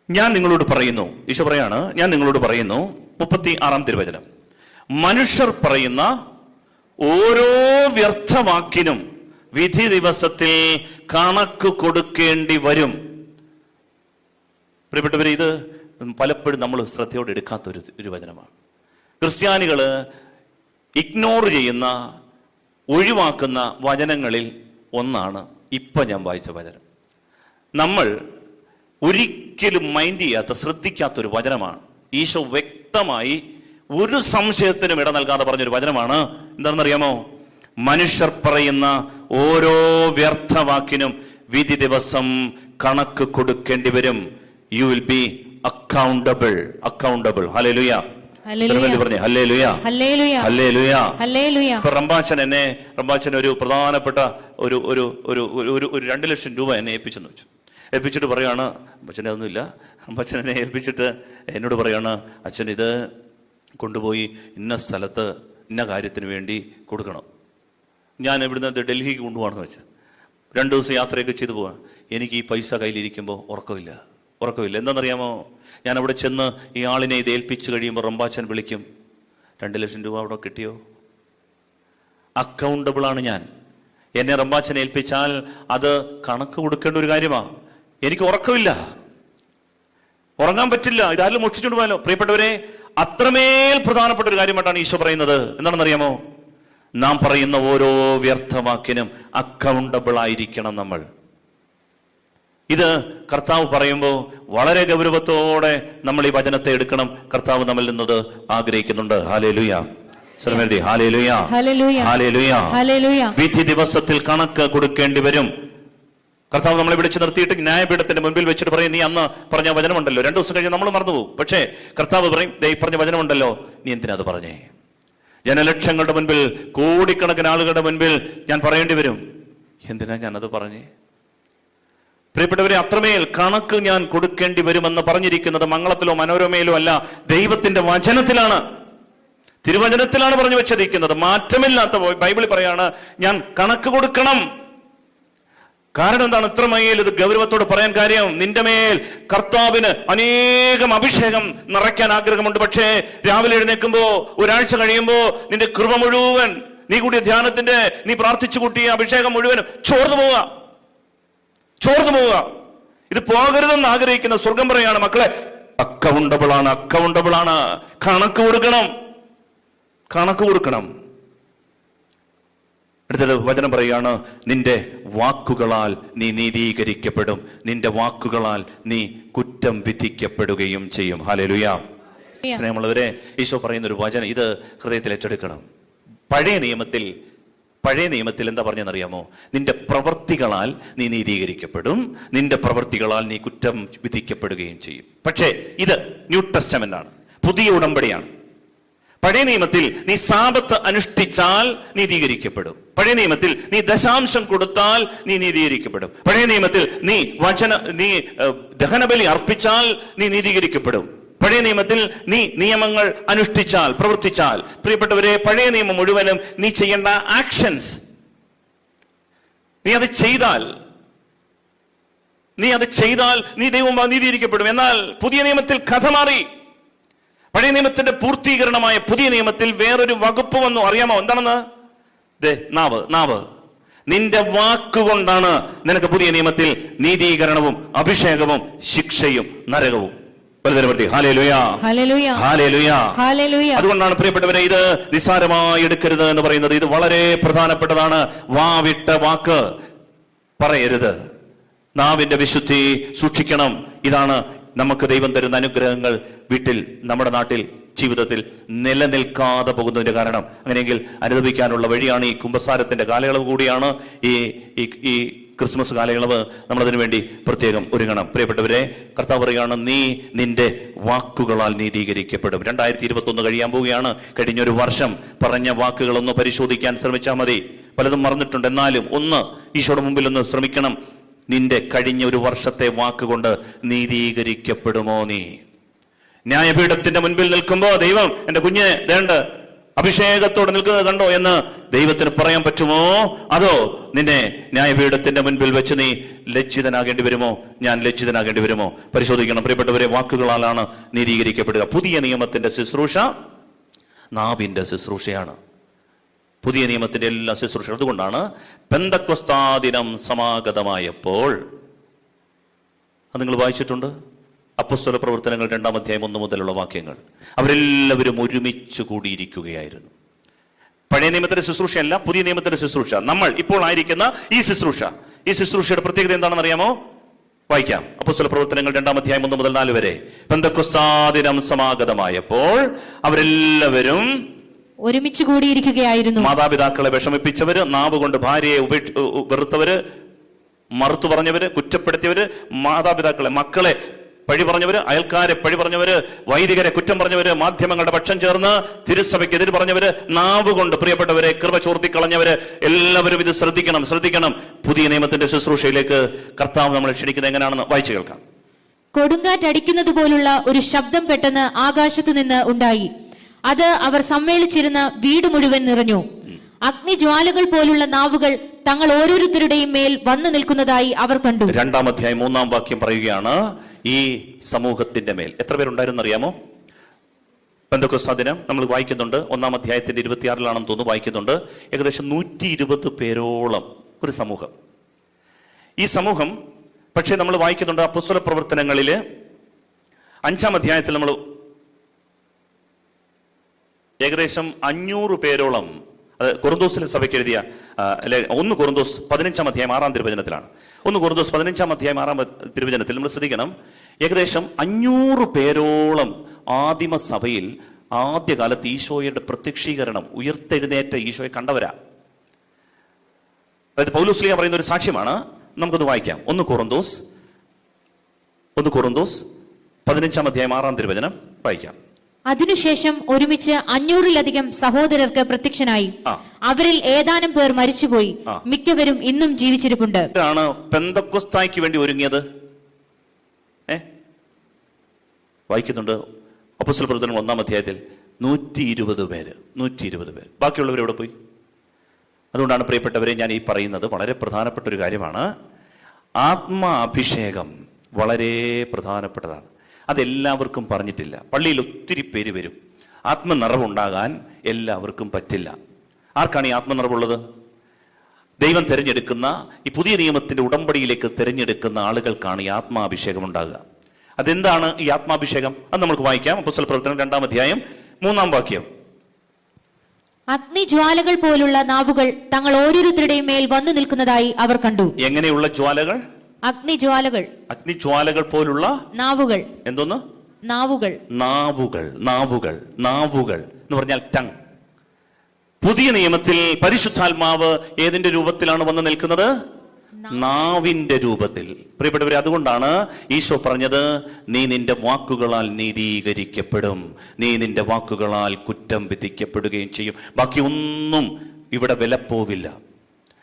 ഞാൻ നിങ്ങളോട് പറയുന്നു, ഈശോ പറയാണ്, ഞാൻ നിങ്ങളോട് പറയുന്നു, 36-ാം തിരുവചനം, മനുഷ്യർ പറയുന്ന ഓരോ വ്യർത്ഥവാക്കിനും വിധി ദിവസത്തിൽ കണക്ക് കൊടുക്കേണ്ടി വരും. പ്രിയപ്പെട്ടവരെ, ഇത് പലപ്പോഴും നമ്മൾ ശ്രദ്ധയോടെ എടുക്കാത്തൊരു വചനമാണ്. ക്രിസ്ത്യാനികൾ ഇഗ്നോർ ചെയ്യുന്ന, ഒഴിവാക്കുന്ന വചനങ്ങളിൽ ഒന്നാണ് ഇപ്പം ഞാൻ വായിച്ച വചനം. നമ്മൾ ഒരിക്കലും മൈൻഡ് ചെയ്യാത്ത, ശ്രദ്ധിക്കാത്തൊരു വചനമാണ്. ഈശോ വ്യക്തമായി ഒരു സംശയത്തിനും ഇട നൽകാതെ പറഞ്ഞൊരു വചനമാണ്. എന്താണെന്നറിയാമോ? മനുഷ്യർ പറയുന്ന ഓരോ വ്യർത്ഥവാക്കിനും വിധി ദിവസം കണക്ക് കൊടുക്കേണ്ടി വരും. You will be accountable. ഹല്ലേലൂയ. റംബാച്ചൻ ഒരു പ്രധാനപ്പെട്ട ഒരു 2 ലക്ഷം രൂപ എന്നെ ഏൽപ്പിച്ചെന്ന് വെച്ചു. ഏൽപ്പിച്ചിട്ട് പറയാണ്, അച്ഛനെ ഒന്നുമില്ല. റംബാച്ചൻ എന്നെ ഏൽപ്പിച്ചിട്ട് എന്നോട് പറയാണ്, അച്ഛൻ ഇത് കൊണ്ടുപോയി ഇന്ന സ്ഥലത്ത് ഇന്ന കാര്യത്തിന് വേണ്ടി കൊടുക്കണം. ഞാൻ ഇവിടുന്ന് ഡൽഹിക്ക് കൊണ്ടുപോകണമെന്ന് വെച്ചാൽ 2 ദിവസം യാത്രയൊക്കെ ചെയ്തു പോവാൻ. എനിക്ക് ഈ പൈസ കയ്യിലിരിക്കുമ്പോൾ ഉറക്കമില്ല. എന്താണെന്നറിയാമോ? ഞാൻ അവിടെ ചെന്ന് ഈ ആളിനെ ഇത് ഏൽപ്പിച്ചു കഴിയുമ്പോൾ റംബാച്ചൻ വിളിക്കും, 2 ലക്ഷം രൂപ അവിടെ കിട്ടിയോ? അക്കൗണ്ടബിളാണ് ഞാൻ. എന്നെ റംബാച്ചൻ ഏൽപ്പിച്ചാൽ അത് കണക്ക് കൊടുക്കേണ്ട ഒരു കാര്യമാണ്. എനിക്ക് ഉറക്കമില്ല, ഉറങ്ങാൻ പറ്റില്ല, ഇതാരും മോഷ്ടിച്ചുകൊണ്ട് പോയാലോ. പ്രിയപ്പെട്ടവരെ, അത്രമേൽ പ്രധാനപ്പെട്ട ഒരു കാര്യമായിട്ടാണ് ഈശോ പറയുന്നത്. എന്താണെന്നറിയാമോ? നാം പറയുന്ന ഓരോ വ്യർത്ഥവാക്കിനും അക്കൗണ്ടബിൾ ആയിരിക്കണം നമ്മൾ. ഇത് കർത്താവ് പറയുമ്പോൾ വളരെ ഗൗരവത്തോടെ നമ്മൾ ഈ വചനത്തെ എടുക്കണം. കർത്താവ് നമ്മിൽ നിന്നത് ആഗ്രഹിക്കുന്നുണ്ട്. ഹല്ലേലൂയ. ഹല്ലേലൂയ. ഹല്ലേലൂയ. ഹല്ലേലൂയ. വിധി ദിവസത്തിൽ കണക്ക് കൊടുക്കേണ്ടി വരും. കർത്താവ് നമ്മളെ വിളിച്ചു നിർത്തിയിട്ട് ന്യായപീഠത്തിന്റെ മുൻപിൽ വെച്ചിട്ട് പറയും, നീ അന്ന് പറഞ്ഞ വചനമുണ്ടല്ലോ, 2 ദിവസം കഴിഞ്ഞ് നമ്മൾ മറന്നുപോകും. പക്ഷേ കർത്താവ് പറയും, ദേ ഈ പറഞ്ഞ വചനമുണ്ടല്ലോ, നീ എന്തിനാ അത് പറഞ്ഞേ? ജനലക്ഷങ്ങളുടെ മുൻപിൽ, കോടിക്കണക്കിന് ആളുകളുടെ മുൻപിൽ ഞാൻ പറയേണ്ടി വരും, എന്തിനാ ഞാനത് പറഞ്ഞേ? പ്രിയപ്പെട്ടവരെ, അത്രമേൽ കണക്ക് ഞാൻ കൊടുക്കേണ്ടി വരുമെന്ന് പറഞ്ഞിരിക്കുന്നത് മംഗളത്തിലോ മനോരമയിലോ അല്ല, ദൈവത്തിന്റെ വചനത്തിലാണ്, തിരുവചനത്തിലാണ് പറഞ്ഞു വെച്ചിരിക്കുന്നത്. മാറ്റമില്ലാത്ത ബൈബിളിൽ പറയാണ്, ഞാൻ കണക്ക് കൊടുക്കണം. കാരണം എന്താണ് ഇത്രമേൽ ഇത് ഗൗരവത്തോട് പറയാൻ കാര്യം? നിന്റെ മേൽ കർത്താവിന് അനേകം അഭിഷേകം നിറയ്ക്കാൻ ആഗ്രഹമുണ്ട്. പക്ഷേ രാവിലെ എഴുന്നേൽക്കുമ്പോ, ഒരാഴ്ച കഴിയുമ്പോ നിന്റെ കൃപ മുഴുവൻ, നീ കൂടിയ ധ്യാനത്തിന്റെ, നീ പ്രാർത്ഥിച്ചു കൂട്ടിയ അഭിഷേകം മുഴുവനും ചോർന്നു പോവുക. ഇത് പോകരുതെന്ന് ആഗ്രഹിക്കുന്ന സ്വർഗം പറയാണ്, മക്കളെ, അക്കൗണ്ടബിൾ ആണ്. കണക്ക് കൊടുക്കണം. അടുത്തത് വചനം പറയാണ്, നിന്റെ വാക്കുകളാൽ നീ നീതീകരിക്കപ്പെടും, നിന്റെ വാക്കുകളാൽ നീ കുറ്റം വിധിക്കപ്പെടുകയും ചെയ്യും. ഹല്ലേലൂയ. സ്നേഹമുള്ളവരെ, ഈശോ പറയുന്ന ഒരു വചനം ഇത് ഹൃദയത്തിൽ ഏറ്റെടുക്കണം. പഴയ നിയമത്തിൽ എന്താ പറഞ്ഞെന്നറിയാമോ? നിന്റെ പ്രവൃത്തികളാൽ നീ നീതീകരിക്കപ്പെടും, നിന്റെ പ്രവൃത്തികളാൽ നീ കുറ്റം വിധിക്കപ്പെടുകയും ചെയ്യും. പക്ഷേ ഇത് ന്യൂ ടെസ്റ്റമെന്റ് ആണ്, പുതിയ ഉടമ്പടിയാണ്. പഴയ നിയമത്തിൽ നീ സാബത്ത് അനുഷ്ഠിച്ചാൽ നീതീകരിക്കപ്പെടും. പഴയ നിയമത്തിൽ നീ ദശാംശം കൊടുത്താൽ നീ നീതീകരിക്കപ്പെടും. പഴയ നിയമത്തിൽ നീ ദഹനബലി അർപ്പിച്ചാൽ നീ നീതീകരിക്കപ്പെടും. പഴയ നിയമത്തിൽ നീ നിയമങ്ങൾ അനുഷ്ഠിച്ചാൽ, പ്രവർത്തിച്ചാൽ, പ്രിയപ്പെട്ടവരെ, പഴയ നിയമം മുഴുവനും നീ ചെയ്യേണ്ട ആക്ഷൻസ്, നീ അത് ചെയ്താൽ നീ ദൈവം നീതീകരിക്കപ്പെടും. എന്നാൽ പുതിയ നിയമത്തിൽ കഥ മാറി. പഴയ നിയമത്തിന്റെ പൂർത്തീകരണമായ പുതിയ നിയമത്തിൽ വേറൊരു വകുപ്പ് വന്നു. അറിയാമോ എന്താണെന്ന്? നാവ്. നിന്റെ വാക്കുകൊണ്ടാണ് നിനക്ക് പുതിയ നിയമത്തിൽ നീതീകരണവും അഭിഷേകവും ശിക്ഷയും നരകവും. അതുകൊണ്ടാണ് പ്രിയപ്പെട്ടവരെ, ഇത് നിസ്സാരമായി എടുക്കരുത് എന്ന് പറയുന്നത്. ഇത് വളരെ പ്രധാനപ്പെട്ടതാണ്. വാവിട്ട വാക്ക് പറയരുത്. നാവിന്റെ വിശുദ്ധി സൂക്ഷിക്കണം. ഇതാണ് നമുക്ക് ദൈവം തരുന്ന അനുഗ്രഹങ്ങൾ വീട്ടിൽ, നമ്മുടെ നാട്ടിൽ, ജീവിതത്തിൽ നിലനിൽക്കാതെ പോകുന്നതിന്റെ കാരണം. അങ്ങനെയെങ്കിൽ അനുഭവിക്കാനുള്ള വഴിയാണ് ഈ കുമ്പസാരത്തിന്റെ കാലയളവ് കൂടിയാണ് ഈ ക്രിസ്മസ് കാലയളവ്. നമ്മളതിനു വേണ്ടി പ്രത്യേകം ഒരുങ്ങണം. പ്രിയപ്പെട്ടവരെ, കർത്താവ് പറയുകയാണ്, നീ നിന്റെ വാക്കുകളാൽ നീതീകരിക്കപ്പെടും. 2021 കഴിയാൻ പോവുകയാണ്. കഴിഞ്ഞൊരു വർഷം പറഞ്ഞ വാക്കുകളൊന്ന് പരിശോധിക്കാൻ ശ്രമിച്ചാൽ മതി. പലതും മറന്നിട്ടുണ്ട്. എന്നാലും ഈശോയുടെ മുമ്പിൽ ഒന്ന് ശ്രമിക്കണം. നിന്റെ കഴിഞ്ഞ ഒരു വർഷത്തെ വാക്കുകൊണ്ട് നീതീകരിക്കപ്പെടുമോ? നീ ന്യായപീഠത്തിന്റെ മുൻപിൽ നിൽക്കുമ്പോ, ദൈവം എന്റെ കുഞ്ഞ് വേണ്ട അഭിഷേകത്തോടെ നിൽക്കുന്നത് കണ്ടോ എന്ന് ദൈവത്തിന് പറയാൻ പറ്റുമോ? അതോ നിന്നെ ന്യായപീഠത്തിന്റെ മുൻപിൽ വെച്ച് നീ ലജ്ജിതനാകേണ്ടി വരുമോ? ഞാൻ ലജ്ജിതനാകേണ്ടി വരുമോ? പരിശോധിക്കണം. പ്രിയപ്പെട്ടവരെ, വാക്കുകളാലാണ് നീതീകരിക്കപ്പെടുക. പുതിയ നിയമത്തിന്റെ ശുശ്രൂഷ നാവിന്റെ ശുശ്രൂഷയാണ്. പുതിയ നിയമത്തിന്റെ എല്ലാ ശുശ്രൂഷ. അതുകൊണ്ടാണ് പെന്തക്കോസ്താ ദിനം സമാഗതമായപ്പോൾ, അത് നിങ്ങൾ വായിച്ചിട്ടുണ്ട്, അപ്പോസ്തല പ്രവർത്തനങ്ങൾ 2-ാം അധ്യായം 1 മുതലുള്ള വാക്യങ്ങൾ. അവരെല്ലാവരും ഒരുമിച്ച് കൂടിയിരിക്കുകയായിരുന്നു. പഴയ നിയമത്തിന്റെ ശുശ്രൂഷയല്ല, പുതിയ നിയമത്തിന്റെ ശുശ്രൂഷ. നമ്മൾ ഇപ്പോൾ ആയിരിക്കുന്ന ഈ ശുശ്രൂഷയുടെ പ്രത്യേകത എന്താണെന്ന് അറിയാമോ? വായിക്കാം. അപ്പോസ്തല പ്രവർത്തനങ്ങൾ 2-ാം അധ്യായം 1 മുതൽ 4 വരെ. പെന്തക്കോസ്താ ദിനം സമാഗതമായപ്പോൾ അവരെല്ലാവരും ഒരുമിച്ച് കൂടിയിരിക്കുകയായിരുന്നു. മാതാപിതാക്കളെ വിഷമിപ്പിച്ചവര്, നാവ് കൊണ്ട് ഭാര്യയെ വെറുത്തവര്, മറുത്തു പറഞ്ഞവര്, കുറ്റപ്പെടുത്തിയവര്, മാതാപിതാക്കളെ, മക്കളെ പഴി പറഞ്ഞവര്, അയൽക്കാരെ പഴി പറഞ്ഞവര്, വൈദികരെ കുറ്റം പറഞ്ഞവര്, മാധ്യമങ്ങളുടെ പക്ഷം ചേർന്ന് തിരുസഭയ്ക്ക് എതിര് പറഞ്ഞവര്, നാവ് കൊണ്ട് പ്രിയപ്പെട്ടവരെ കൃപ ചോർത്തിക്കളഞ്ഞവര്, എല്ലാവരും ഇത് ശ്രദ്ധിക്കണം. പുതിയ നിയമത്തിന്റെ ശുശ്രൂഷയിലേക്ക് കർത്താവ് നമ്മളെ ക്ഷണിക്കുന്നത് എങ്ങനെയാണെന്ന് വായിച്ചു കേൾക്കാം. കൊടുങ്കാറ്റടിക്കുന്നത് പോലുള്ള ഒരു ശബ്ദം പെട്ടെന്ന് ആകാശത്തു നിന്ന് ഉണ്ടായി. അത് അവർ സമ്മേളിച്ചിരുന്ന വീട് മുഴുവൻ നിറഞ്ഞു. അഗ്നിജ്വാലകൾ പോലുള്ള നാവുകൾ തങ്ങൾ ഓരോരുത്തരുടെയും മേൽ വന്നു നിൽക്കുന്നതായി അവർ കണ്ടു. 2-ാം അധ്യായം 3-ാം വാക്യം പറയുകയാണ്, ഈ സമൂഹത്തിന്റെ മേൽ എത്ര പേരുണ്ടായിരുന്നു അറിയാമോ? പെന്തക്കോസ്താ ദിനം നമ്മൾ വായിക്കുന്നുണ്ട്. 1-ാം അധ്യായത്തിന്റെ 26-ലാണെന്ന് തോന്നുന്നു വായിക്കുന്നുണ്ട്. ഏകദേശം 120 പേരോളം ഒരു സമൂഹം. ഈ സമൂഹം പക്ഷേ നമ്മൾ വായിക്കുന്നുണ്ട് അപ്പോസ്തല പ്രവർത്തനങ്ങളില് 5-ാം അധ്യായത്തിൽ നമ്മൾ ഏകദേശം 500 പേരോളം അത് കൊറിന്തോസിലെ സഭയ്ക്ക് എഴുതിയ അല്ലെ 1 കൊറിന്തോസ് 15-ാം അധ്യായം 6-ാം തിരുവചനത്തിലാണ്. 1 കൊറിന്തോസ് 15-ാം അധ്യായം 6-ാം തിരുവചനത്തിൽ നമ്മൾ ശ്രദ്ധിക്കണം. ഏകദേശം 500 പേരോളം ആദിമ സഭയിൽ ആദ്യകാലത്ത് ഈശോയുടെ പ്രത്യക്ഷീകരണം, ഉയർത്തെഴുന്നേറ്റ ഈശോയെ കണ്ടവരാ. അതായത് പൗലോസ് ശ്ലീഹ പറയുന്ന ഒരു സാക്ഷ്യമാണ്. നമുക്കൊന്ന് വായിക്കാം. 1 കൊറിന്തോസ് 15-ാം അധ്യായം 6-ാം തിരുവചനം വായിക്കാം. അതിനുശേഷം ഒരുമിച്ച് 500-ലധികം സഹോദരർക്ക് പ്രത്യക്ഷനായി. അവരിൽ ഏതാനും പേർ മരിച്ചുപോയി, മിക്കവരും ഇന്നും ജീവിച്ചിരിപ്പുണ്ട്. ആണ് പെന്തക്കോസ്തായ്ക്ക് വേണ്ടി ഒരുങ്ങിയത്. വായിക്കുന്നുണ്ട് അപ്പോസ്തല പ്രവർത്തനങ്ങൾ 1-ാം അധ്യായത്തിൽ 120 പേര്. ബാക്കിയുള്ളവർ എവിടെ പോയി? അതുകൊണ്ടാണ് പ്രിയപ്പെട്ടവരെ ഞാൻ ഈ പറയുന്നത് വളരെ പ്രധാനപ്പെട്ട ഒരു കാര്യമാണ്. ആത്മാഭിഷേകം വളരെ പ്രധാനപ്പെട്ടതാണ്. അതെല്ലാവർക്കും പറഞ്ഞിട്ടില്ല. പള്ളിയിൽ ഒത്തിരി പേര് വരും. ആത്മനിറവുണ്ടാകാൻ എല്ലാവർക്കും പറ്റില്ല. ആർക്കാണ് ഈ ആത്മനിറവുള്ളത്? ദൈവം തിരഞ്ഞെടുക്കുന്ന, ഈ പുതിയ നിയമത്തിന്റെ ഉടമ്പടിയിലേക്ക് തിരഞ്ഞെടുക്കുന്ന ആളുകൾക്കാണ് ഈ ആത്മാഭിഷേകം ഉണ്ടാകുക. അതെന്താണ് ഈ ആത്മാഭിഷേകം? അത് നമുക്ക് വായിക്കാം. അപ്പോസ്തല പ്രവർത്തനം 2-ാം അധ്യായം 3-ാം വാക്യം. അഗ്നിജ്വാലകൾ പോലുള്ള നാവുകൾ തങ്ങൾ ഓരോരുത്തരുടെയും മേൽ വന്നു നിൽക്കുന്നതായി അവർ കണ്ടു. എങ്ങനെയുള്ള ജ്വാലകൾ? അഗ്നിജ്വാലകൾ പോലുള്ള നാവുകൾ. എന്തോന്ന്? നാവുകൾ എന്ന് പറഞ്ഞാൽ ടങ്. പുതിയ നിയമത്തിൽ പരിശുദ്ധാത്മാവ് ഏതിന്റെ രൂപത്തിലാണ് വന്ന് നിൽക്കുന്നത്? നാവിന്റെ രൂപത്തിൽ. പ്രിയപ്പെട്ടവരെ, അതുകൊണ്ടാണ് ഈശോ പറഞ്ഞത്, നീ നിന്റെ വാക്കുകളാൽ നീതീകരിക്കപ്പെടും, നീ നിന്റെ വാക്കുകളാൽ കുറ്റം വിധിക്കപ്പെടുകയും ചെയ്യും. ബാക്കി ഒന്നും ഇവിടെ വിലപ്പോവില്ല.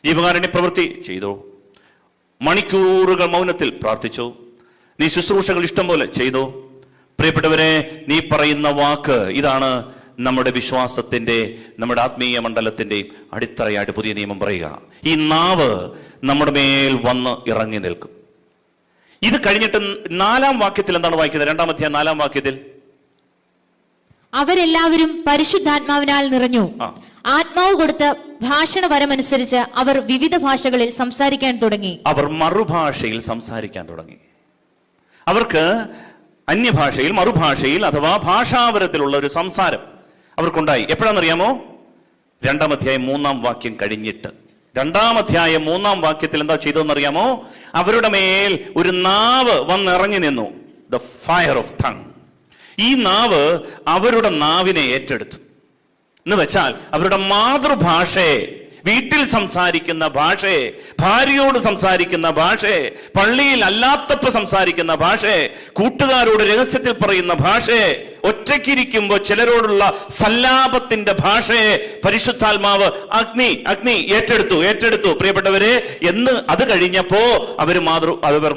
ജീവകാരുണ്യ പ്രവൃത്തി ചെയ്തോ, മണിക്കൂറുകൾ മൗനത്തിൽ പ്രാർത്ഥിച്ചോ, നീ ശുശ്രൂഷകൾ ഇഷ്ടം പോലെ ചെയ്തോ. പ്രിയപ്പെട്ടവരെ, നീ പറയുന്ന വാക്ക് ഇതാണ് നമ്മുടെ വിശ്വാസത്തിന്റെ, നമ്മുടെ ആത്മീയ മണ്ഡലത്തിന്റെയും അടിത്തറയായിട്ട് പുതിയ നിയമം പറയുക. ഈ നാവ് നമ്മുടെ മേൽ വന്ന് ഇറങ്ങി നിൽക്കും. ഇത് കഴിഞ്ഞിട്ട് 4-ാം വാക്യത്തിൽ എന്താണ് വായിക്കുന്നത്? 2-ാം അധ്യായം 4-ാം വാക്യത്തിൽ അവരെല്ലാവരും പരിശുദ്ധാത്മാവിനാൽ നിറഞ്ഞു, ആത്മാവ് കൊടുത്ത ഭാഷണ വരമനുസരിച്ച് അവർ വിവിധ ഭാഷകളിൽ സംസാരിക്കാൻ തുടങ്ങി. അവർ മറുഭാഷയിൽ സംസാരിക്കാൻ തുടങ്ങി. അവർക്ക് അന്യഭാഷയിൽ, മറുഭാഷയിൽ അഥവാ ഭാഷാവരത്തിലുള്ള ഒരു സംസാരം അവർക്കുണ്ടായി. എപ്പോഴാണെന്നറിയാമോ? 2-ാം അധ്യായം 3-ാം വാക്യം കഴിഞ്ഞിട്ട്. 2-ാം അധ്യായം 3-ാം വാക്യത്തിൽ എന്താ ചെയ്തതെന്നറിയാമോ? അവരുടെ മേൽ ഒരു നാവ് വന്നിറങ്ങി നിന്നു. The fire of tongue. ഈ നാവ് അവരുടെ നാവിനെ ഏറ്റെടുത്തു. എന്ന് വെച്ചാൽ അവരുടെ മാതൃഭാഷയെ, വീട്ടിൽ സംസാരിക്കുന്ന ഭാഷയെ, ഭാര്യയോട് സംസാരിക്കുന്ന ഭാഷയെ, പള്ളിയിൽ അല്ലാത്തപ്പോൾ സംസാരിക്കുന്ന ഭാഷയെ, കൂട്ടുകാരോട് രഹസ്യത്തിൽ പറയുന്ന ഭാഷയെ, ഒറ്റയ്ക്കിരിക്കുമ്പോൾ ചിലരോടുള്ള സല്ലാപത്തിന്റെ ഭാഷയെ പരിശുദ്ധാത്മാവ് അഗ്നി ഏറ്റെടുത്തു. പ്രിയപ്പെട്ടവരെ, എന്ന് അത് കഴിഞ്ഞപ്പോ അവർ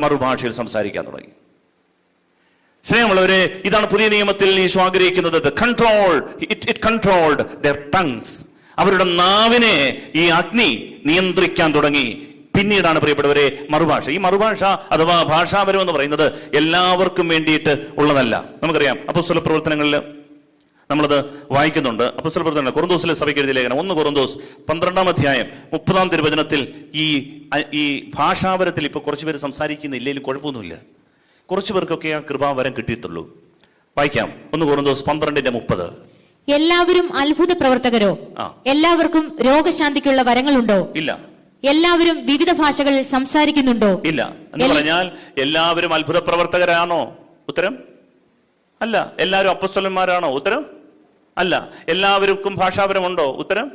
മറുഭാഷയിൽ സംസാരിക്കാൻ തുടങ്ങി. സ്നേഹമുള്ളവരെ, ഇതാണ് പുതിയ നിയമത്തിൽ ഈശോ ആഗ്രഹിക്കുന്നത്. It controlled their tongues. അവരുടെ നാവിനെ ഈ അഗ്നി നിയന്ത്രിക്കാൻ തുടങ്ങി. പിന്നീടാണ് പ്രിയപ്പെട്ടവരെ മറുഭാഷ. ഈ മറുഭാഷ അഥവാ ഭാഷാപരം എന്ന് പറയുന്നത് എല്ലാവർക്കും വേണ്ടിയിട്ട് ഉള്ളതല്ല. നമുക്കറിയാം, അപ്പോസ്തല പ്രവർത്തനങ്ങളിൽ നമ്മളത് വായിക്കുന്നുണ്ട്. അപ്പോസ്തല പ്രവർത്തനങ്ങൾ കൊറിന്തോസിലെ സഭയ്ക്ക് എഴുതിയ ലേഖനം 1 കൊറിന്തോസ് 12-ാം അധ്യായം 30-ാം തിരുവചനത്തിൽ ഈ ഭാഷാപരത്തിൽ ഇപ്പൊ കുറച്ചു പേര് സംസാരിക്കുന്നില്ലെങ്കിലും കുഴപ്പമൊന്നുമില്ല. കുറച്ചു പേർക്കൊക്കെ ആ കൃപാവരം കിട്ടിയിട്ടുള്ളൂ. വായിക്കാം. 1 കൊറിന്തോസ് 12:30. എല്ലാവരും അത്ഭുത പ്രവർത്തകരോ? എല്ലാവർക്കും രോഗശാന്തിക്കുള്ള വരങ്ങളുണ്ടോ? ഇല്ല. എല്ലാവരും വിവിധ ഭാഷകളിൽ സംസാരിക്കുന്നുണ്ടോ? ഇല്ല. എന്ന് പറഞ്ഞാൽ എല്ലാവരും അത്ഭുത പ്രവർത്തകരാണോ? ഉത്തരം അല്ല. എല്ലാവരും അപ്പോസ്തലന്മാരാണോ? ഉത്തരം അല്ല. എല്ലാവർക്കും ഭാഷാപരമുണ്ടോ? ഉത്തരം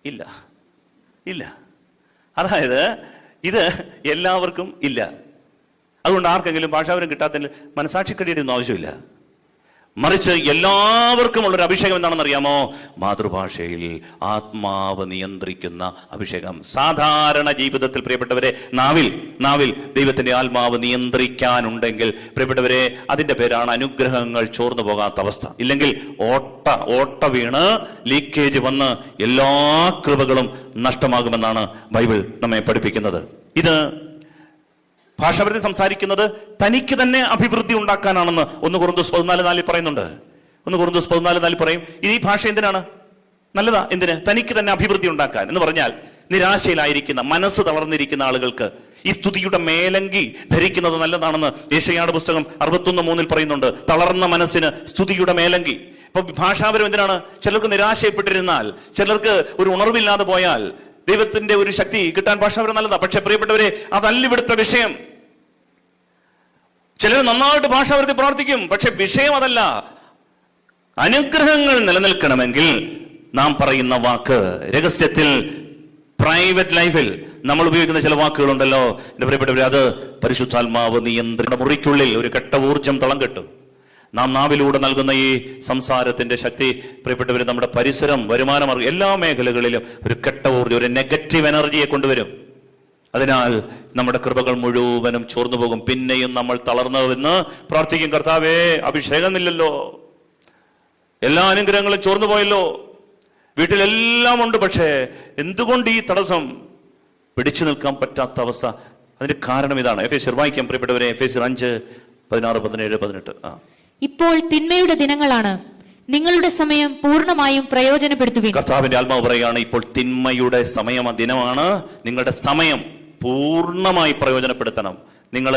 ഇല്ല. അതായത് ഇത് എല്ലാവർക്കും ഇല്ല. അതുകൊണ്ട് ആർക്കെങ്കിലും ഭാഷാപരം കിട്ടാത്തതിൽ മനസാക്ഷിക്കടിയുടെ ഒന്നും ആവശ്യമില്ല. മറിച്ച് എല്ലാവർക്കും ഉള്ളൊരു അഭിഷേകം എന്താണെന്ന് അറിയാമോ? മാതൃഭാഷയിൽ ആത്മാവ് നിയന്ത്രിക്കുന്ന അഭിഷേകം. സാധാരണ ജീവിതത്തിൽ പ്രിയപ്പെട്ടവരെ, നാവിൽ ദൈവത്തിന്റെ ആത്മാവ് നിയന്ത്രിക്കാനുണ്ടെങ്കിൽ പ്രിയപ്പെട്ടവരെ, അതിന്റെ പേരാണ് അനുഗ്രഹങ്ങൾ ചോർന്നു പോകാത്ത അവസ്ഥ. ഇല്ലെങ്കിൽ ഓട്ട വീണ് ലീക്കേജ് വന്ന് എല്ലാ കൃപകളും നഷ്ടമാകുമെന്നാണ് ബൈബിൾ നമ്മെ പഠിപ്പിക്കുന്നത്. ഇത് ഭാഷാപരത്തിൽ സംസാരിക്കുന്നത് തനിക്ക് തന്നെ അഭിവൃദ്ധി ഉണ്ടാക്കാനാണെന്ന് 1 കൊറിന്തോസ് 14:4 പറയുന്നുണ്ട്. 1 കൊറിന്തോസ് 14:4 പറയും, ഈ ഭാഷ എന്തിനാണ്? നല്ലതാ. എന്തിന്? തനിക്ക് തന്നെ അഭിവൃദ്ധി ഉണ്ടാക്കാൻ. എന്ന് പറഞ്ഞാൽ നിരാശയിലായിരിക്കുന്ന, മനസ്സ് തളർന്നിരിക്കുന്ന ആളുകൾക്ക് ഈ സ്തുതിയുടെ മേലങ്കി ധരിക്കുന്നത് നല്ലതാണെന്ന് യെശയ്യായുടെ പുസ്തകം 61:3 പറയുന്നുണ്ട്. തളർന്ന മനസ്സിന് സ്തുതിയുടെ മേലങ്കി. ഇപ്പൊ ഭാഷാപരം എന്തിനാണ്? ചിലർക്ക് നിരാശയപ്പെട്ടിരുന്നാൽ, ചിലർക്ക് ഒരു ഉണർവില്ലാതെ പോയാൽ ദൈവത്തിന്റെ ഒരു ശക്തി കിട്ടാൻ ഭാഷാപരം നല്ലതാ. പക്ഷെ പ്രിയപ്പെട്ടവരെ, അതല്ല ഇവിടുത്തെ വിഷയം. ചിലർ നന്നായിട്ട് ഭാഷാപരത്തിൽ പ്രാർത്ഥിക്കും, പക്ഷെ വിഷയം അതല്ല. അനുഗ്രഹങ്ങൾ നിലനിൽക്കണമെങ്കിൽ നാം പറയുന്ന വാക്ക് രഹസ്യത്തിൽ, പ്രൈവറ്റ് ലൈഫിൽ നമ്മൾ ഉപയോഗിക്കുന്ന ചില വാക്കുകളുണ്ടല്ലോ എന്റെ പ്രിയപ്പെട്ടവരെ, അത് പരിശുദ്ധാത്മാവ് നിയന്ത്രണ മുറിക്കുള്ളിൽ ഒരു കെട്ട ഊർജം തളം കെട്ടും. നാം നാവിലൂടെ നൽകുന്ന ഈ സംസാരത്തിന്റെ ശക്തി പ്രിയപ്പെട്ടവരെ നമ്മുടെ പരിസരം, വരുമാനമാർഗം, എല്ലാ മേഖലകളിലും ഒരു കെട്ട ഊർജം, ഒരു നെഗറ്റീവ് എനർജിയെ കൊണ്ടുവരും. അതിനാൽ നമ്മുടെ കൃപകൾ മുഴുവനും ചോർന്നു പോകും. പിന്നെയും നമ്മൾ തളർന്നുവെന്ന് പ്രാർത്ഥിക്കും, കർത്താവേ അഭിഷേകമില്ലല്ലോ, എല്ലാ അനുഗ്രഹങ്ങളും ചോർന്നു പോയല്ലോ, വീട്ടിലെല്ലാം ഉണ്ട്, പക്ഷേ എന്തുകൊണ്ട് ഈ തടസ്സം? പിടിച്ചു നിൽക്കാൻ പറ്റാത്ത അവസ്ഥ. അതിന്റെ കാരണം ഇതാണ്. എഫേസ്യർ വായിക്കാം പ്രിയപ്പെട്ടവരെ, എഫേസ്യർ 5:16-17-18. ഇപ്പോൾ തിന്മയുടെ ദിനങ്ങളാണ്, നിങ്ങളുടെ സമയം പൂർണ്ണമായും പ്രയോജനപ്പെടുത്തുവിൻ. കർത്താവിന്റെ ആത്മാവ് പറയുകയാണ്, ഇപ്പോൾ തിന്മയുടെ ദിനമാണ്, നിങ്ങളുടെ സമയം പൂർണ്ണമായി പ്രയോജനപ്പെടുത്തണം. നിങ്ങൾ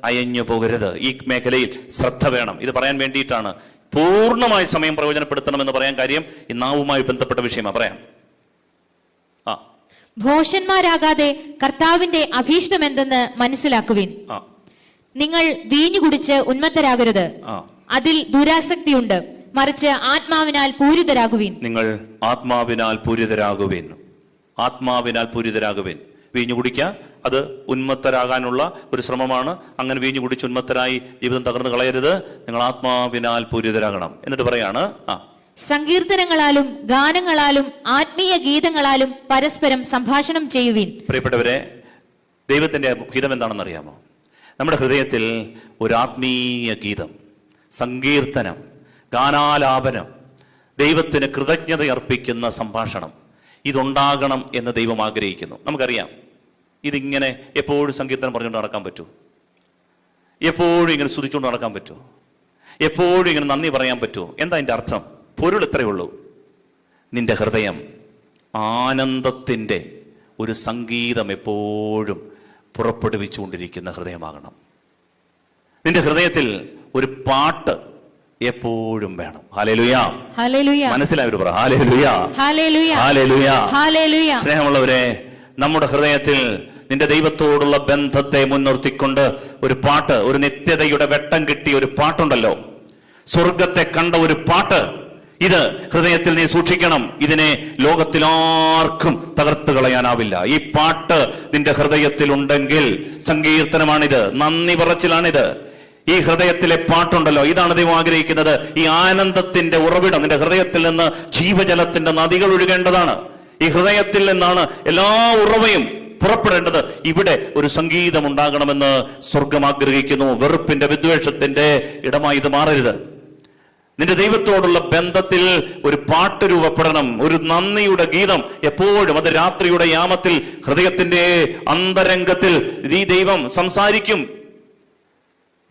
അയഞ്ഞു പോകരുത്. ഈ മേഖലയിൽ ശ്രദ്ധ വേണം. ഇത് പറയാൻ വേണ്ടിയിട്ടാണ് പൂർണ്ണമായി സമയം പ്രയോജനപ്പെടുത്തണം എന്ന് പറയാൻ കാര്യം ഈ നാവുമായി ബന്ധപ്പെട്ട വിഷയമാണ്. പറയാം. ഭോഷന്മാരാകാതെ കർത്താവിന്റെ അഭീഷ്ടം എന്തെന്ന് മനസ്സിലാക്കുവിൻ. നിങ്ങൾ വീഞ്ഞു കുടിച്ച് ഉന്മത്തരാകരുത്, അതിൽ ദുരാസക്തിയുണ്ട്, മറിച്ച് ആത്മാവിനാൽ പൂരിതരാകുവിൻ. നിങ്ങൾ ആത്മാവിനാൽ പൂരിതരാകുവിൻ. ആത്മാവിനാൽ പൂരിതരാകുവിൻ. വീഞ്ഞു കുടിക്കുക, അത് ഉന്മത്തരാകാനുള്ള ഒരു ശ്രമമാണ്. അങ്ങനെ വീഞ്ഞു കുടിച്ച് ഉന്മത്തരായി ജീവിതം തകർന്നു കളയരുത്. നിങ്ങൾ ആത്മാവിനാൽ പൂരിതരാകണം. എന്നിട്ട് പറയാണ്, സങ്കീർത്തനങ്ങളാലും ഗാനങ്ങളാലും ആത്മീയ ഗീതങ്ങളാലും പരസ്പരം സംഭാഷണം ചെയ്യുവിൻ. പ്രിയപ്പെട്ടവരെ, ദൈവത്തിന്റെ ഹിതം എന്താണെന്ന് അറിയാമോ? നമ്മുടെ ഹൃദയത്തിൽ ഒരു ആത്മീയ ഗീതം, സങ്കീർത്തനം, ഗാനാലാപനം, ദൈവത്തിന് കൃതജ്ഞത അർപ്പിക്കുന്ന സംഭാഷണം, ഇതുണ്ടാകണം എന്ന് ദൈവം ആഗ്രഹിക്കുന്നു. നമുക്കറിയാം, ഇതിങ്ങനെ എപ്പോഴും സങ്കീർത്തനം പറഞ്ഞുകൊണ്ട് നടക്കാൻ പറ്റൂ? എപ്പോഴും ഇങ്ങനെ സ്തുതിച്ചുകൊണ്ട് നടക്കാൻ പറ്റുമോ? എപ്പോഴും ഇങ്ങനെ നന്ദി പറയാൻ പറ്റുമോ? എന്താ അതിൻ്റെ അർത്ഥം? പൊരുൾ ഇത്രയേ ഉള്ളൂ. നിന്റെ ഹൃദയം ആനന്ദത്തിൻ്റെ ഒരു സംഗീതം എപ്പോഴും പുറപ്പെടുവിച്ചുകൊണ്ടിരിക്കുന്ന ഹൃദയമാകണം. നിന്റെ ഹൃദയത്തിൽ ഒരു പാട്ട് എപ്പോഴും വേണം. Hallelujah, hallelujah. മനസ്സിലായൊരു പറ, ഹല്ലേലൂയ, ഹല്ലേലൂയ, ഹല്ലേലൂയ, ഹല്ലേലൂയ. സ്നേഹമുള്ളവരെ, നമ്മുടെ ഹൃദയത്തിൽ നിന്റെ ദൈവത്തോടുള്ള ബന്ധത്തെ മുൻനിർത്തിക്കൊണ്ട് ഒരു പാട്ട്, ഒരു നിത്യതയുടെ വെട്ടം കിട്ടിയ ഒരു പാട്ടുണ്ടല്ലോ, സ്വർഗത്തെ കണ്ട ഒരു പാട്ട്, ഇത് ഹൃദയത്തിൽ നീ സൂക്ഷിക്കണം. ഇതിനെ ലോകത്തിലാർക്കും തകർത്ത് കളയാനാവില്ല. ഈ പാട്ട് നിന്റെ ഹൃദയത്തിൽ ഉണ്ടെങ്കിൽ സങ്കീർത്തനമാണിത്, നന്ദി പറച്ചിലാണിത്. ഈ ഹൃദയത്തിലെ പാട്ടുണ്ടല്ലോ, ഇതാണ് ദൈവം ആഗ്രഹിക്കുന്നത്. ഈ ആനന്ദത്തിന്റെ ഉറവിടം നിന്റെ ഹൃദയത്തിൽ നിന്ന് ജീവജലത്തിന്റെ നദികൾ ഒഴുകേണ്ടതാണ്. ഈ ഹൃദയത്തിൽ നിന്നാണ് എല്ലാ ഉറവയും പുറപ്പെടേണ്ടത്. ഇവിടെ ഒരു സംഗീതം ഉണ്ടാകണമെന്ന് സ്വർഗം ആഗ്രഹിക്കുന്നു. വെറുപ്പിന്റെ, വിദ്വേഷത്തിന്റെ ഇടമായി ഇത് മാറരുത്. നിന്റെ ദൈവത്തോടുള്ള ബന്ധത്തിൽ ഒരു പാട്ട് രൂപപ്പെടണം, ഒരു നന്ദിയുടെ ഗീതം എപ്പോഴും. അത് രാത്രിയുടെ യാമത്തിൽ ഹൃദയത്തിന്റെ അന്തരംഗത്തിൽ ഈ ദൈവം സംസാരിക്കും.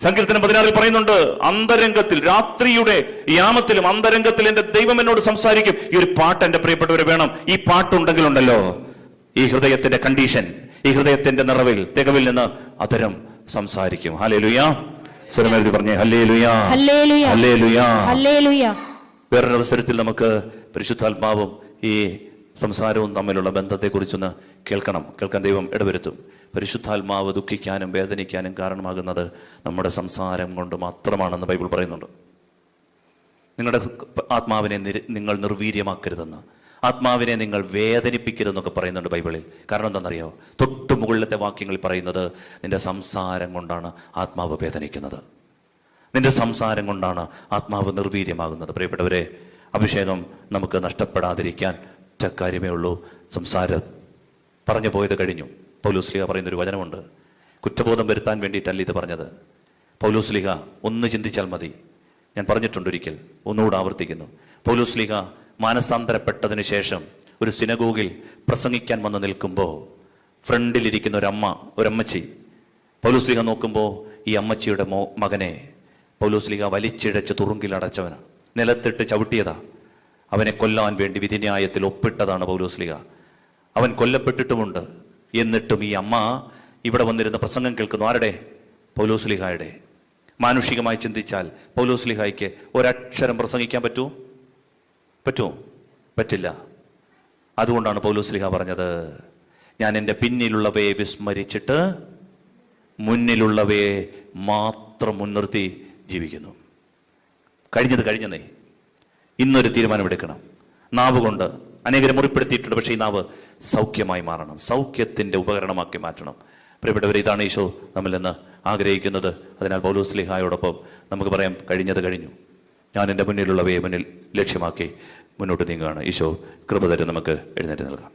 സങ്കീർത്തനം 16 പറയുന്നുണ്ട്, അന്തരംഗത്തിൽ, രാത്രിയുടെ യാമത്തിലും അന്തരംഗത്തിൽ എന്റെ ദൈവം എന്നോട് സംസാരിക്കും. ഈ ഒരു പാട്ട് എന്റെ പ്രിയപ്പെട്ടവര് വേണം. ഈ പാട്ടുണ്ടെങ്കിലുണ്ടല്ലോ, ഈ ഹൃദയത്തിന്റെ കണ്ടീഷൻ, ഈ ഹൃദയത്തിന്റെ നിറവിൽ, തികവിൽ നിന്ന് അതരം സംസാരിക്കും. ഹല്ലേലൂയ. സ്വരമെഴുതി പറഞ്ഞേ, ഹല്ലേലൂയ, ഹല്ലേലൂയ, ഹല്ലേലൂയ, ഹല്ലേലൂയ. വേറൊരു അവസരത്തിൽ നമുക്ക് പരിശുദ്ധാത്മാവും ഈ സംസാരവും തമ്മിലുള്ള ബന്ധത്തെക്കുറിച്ചൊന്ന് കേൾക്കാൻ ദൈവം ഇടവരുത്തും. പരിശുദ്ധാത്മാവ് ദുഃഖിക്കാനും വേദനിക്കാനും കാരണമാകുന്നത് നമ്മുടെ സംസാരം കൊണ്ട് മാത്രമാണെന്ന് ബൈബിൾ പറയുന്നുണ്ട്. നിങ്ങളുടെ ആത്മാവിനെ നിങ്ങൾ നിർവീര്യമാക്കരുതെന്ന്, ആത്മാവിനെ നിങ്ങൾ വേദനിപ്പിക്കരുതെന്നൊക്കെ പറയുന്നുണ്ട് ബൈബിളിൽ. കാരണം എന്താണെന്നറിയോ? തൊട്ടു മുകളിലത്തെ വാക്യങ്ങളിൽ പറയുന്നത്, നിന്റെ സംസാരം കൊണ്ടാണ് ആത്മാവ് വേദനിക്കുന്നത്, നിന്റെ സംസാരം കൊണ്ടാണ് ആത്മാവ് നിർവീര്യമാകുന്നത്. പ്രിയപ്പെട്ടവരെ, അഭിഷേകം നമുക്ക് നഷ്ടപ്പെടാതിരിക്കാൻ ഒറ്റ കാര്യമേ ഉള്ളൂ, സംസാരം. പറഞ്ഞു പോയത് കഴിഞ്ഞു. പൗലോസ്ലീഹ പറയുന്നൊരു വചനമുണ്ട്, കുറ്റബോധം വരുത്താൻ വേണ്ടിയിട്ടല്ല ഇത് പറഞ്ഞത്. പൗലോസ്ലീഹ ഒന്ന് ചിന്തിച്ചാൽ മതി. ഞാൻ പറഞ്ഞിട്ടുണ്ട് ഒരിക്കൽ, ഒന്നുകൂടെ ആവർത്തിക്കുന്നു. പൗലോസ്ലീഹ മാനസാന്തരപ്പെട്ടതിന് ശേഷം ഒരു സിനഗോഗിൽ പ്രസംഗിക്കാൻ വന്ന് നിൽക്കുമ്പോൾ ഫ്രണ്ടിലിരിക്കുന്ന ഒരമ്മച്ചി, പൗലോസ്ലീഹ നോക്കുമ്പോൾ ഈ അമ്മച്ചിയുടെ മകനെ പൗലോസ്ലീഹ വലിച്ചിഴച്ച് തുറുങ്കിലടച്ചവനാ, നിലത്തിട്ട് ചവിട്ടിയതാ. അവനെ കൊല്ലാൻ വേണ്ടി വിധിന്യായത്തിൽ ഒപ്പിട്ടതാണ് പൗലോസ്ലീഹ. അവൻ കൊല്ലപ്പെട്ടിട്ടുമുണ്ട്. എന്നിട്ടും ഈ അമ്മ ഇവിടെ വന്നിരുന്ന പ്രസംഗം കേൾക്കുന്നു. ആരുടെ? പൗലോസ്ലീഹായുടെ. മാനുഷികമായി ചിന്തിച്ചാൽ പൗലോസ്ലീഹായ്ക്ക് ഒരക്ഷരം പ്രസംഗിക്കാൻ പറ്റുമോ? പറ്റുമോ? പറ്റില്ല. അതുകൊണ്ടാണ് പൗലോസ്ലീഹ പറഞ്ഞത്, ഞാൻ എൻ്റെ പിന്നിലുള്ളവയെ വിസ്മരിച്ചിട്ട് മുന്നിലുള്ളവയെ മാത്രം മുൻനിർത്തി ജീവിക്കുന്നു. കഴിഞ്ഞത് കഴിഞ്ഞെന്നേ. ഇന്നൊരു തീരുമാനമെടുക്കണം. നാവ് കൊണ്ട് അനേകരെ മുറിപ്പെടുത്തിയിട്ടുണ്ട്. പക്ഷേ ഈ നാവ് സൗഖ്യമായി മാറണം, സൗഖ്യത്തിൻ്റെ ഉപകരണമാക്കി മാറ്റണം. പ്രിയപ്പെട്ടവരെ, ഇതാണ് ഈശോ നമ്മിൽ നിന്ന് ആഗ്രഹിക്കുന്നത്. അതിനാൽ പൗലോസ്ലീഹായോടൊപ്പം നമുക്ക് പറയാം, കഴിഞ്ഞത് കഴിഞ്ഞു, ഞാൻ എൻ്റെ മുന്നിലുള്ളവയെ മുന്നിൽ ലക്ഷ്യമാക്കി മുന്നോട്ട് നീങ്ങുകയാണ്. ഈശോ കൃപ തരും നമുക്ക് എഴുന്നേറ്റ് നൽകാം.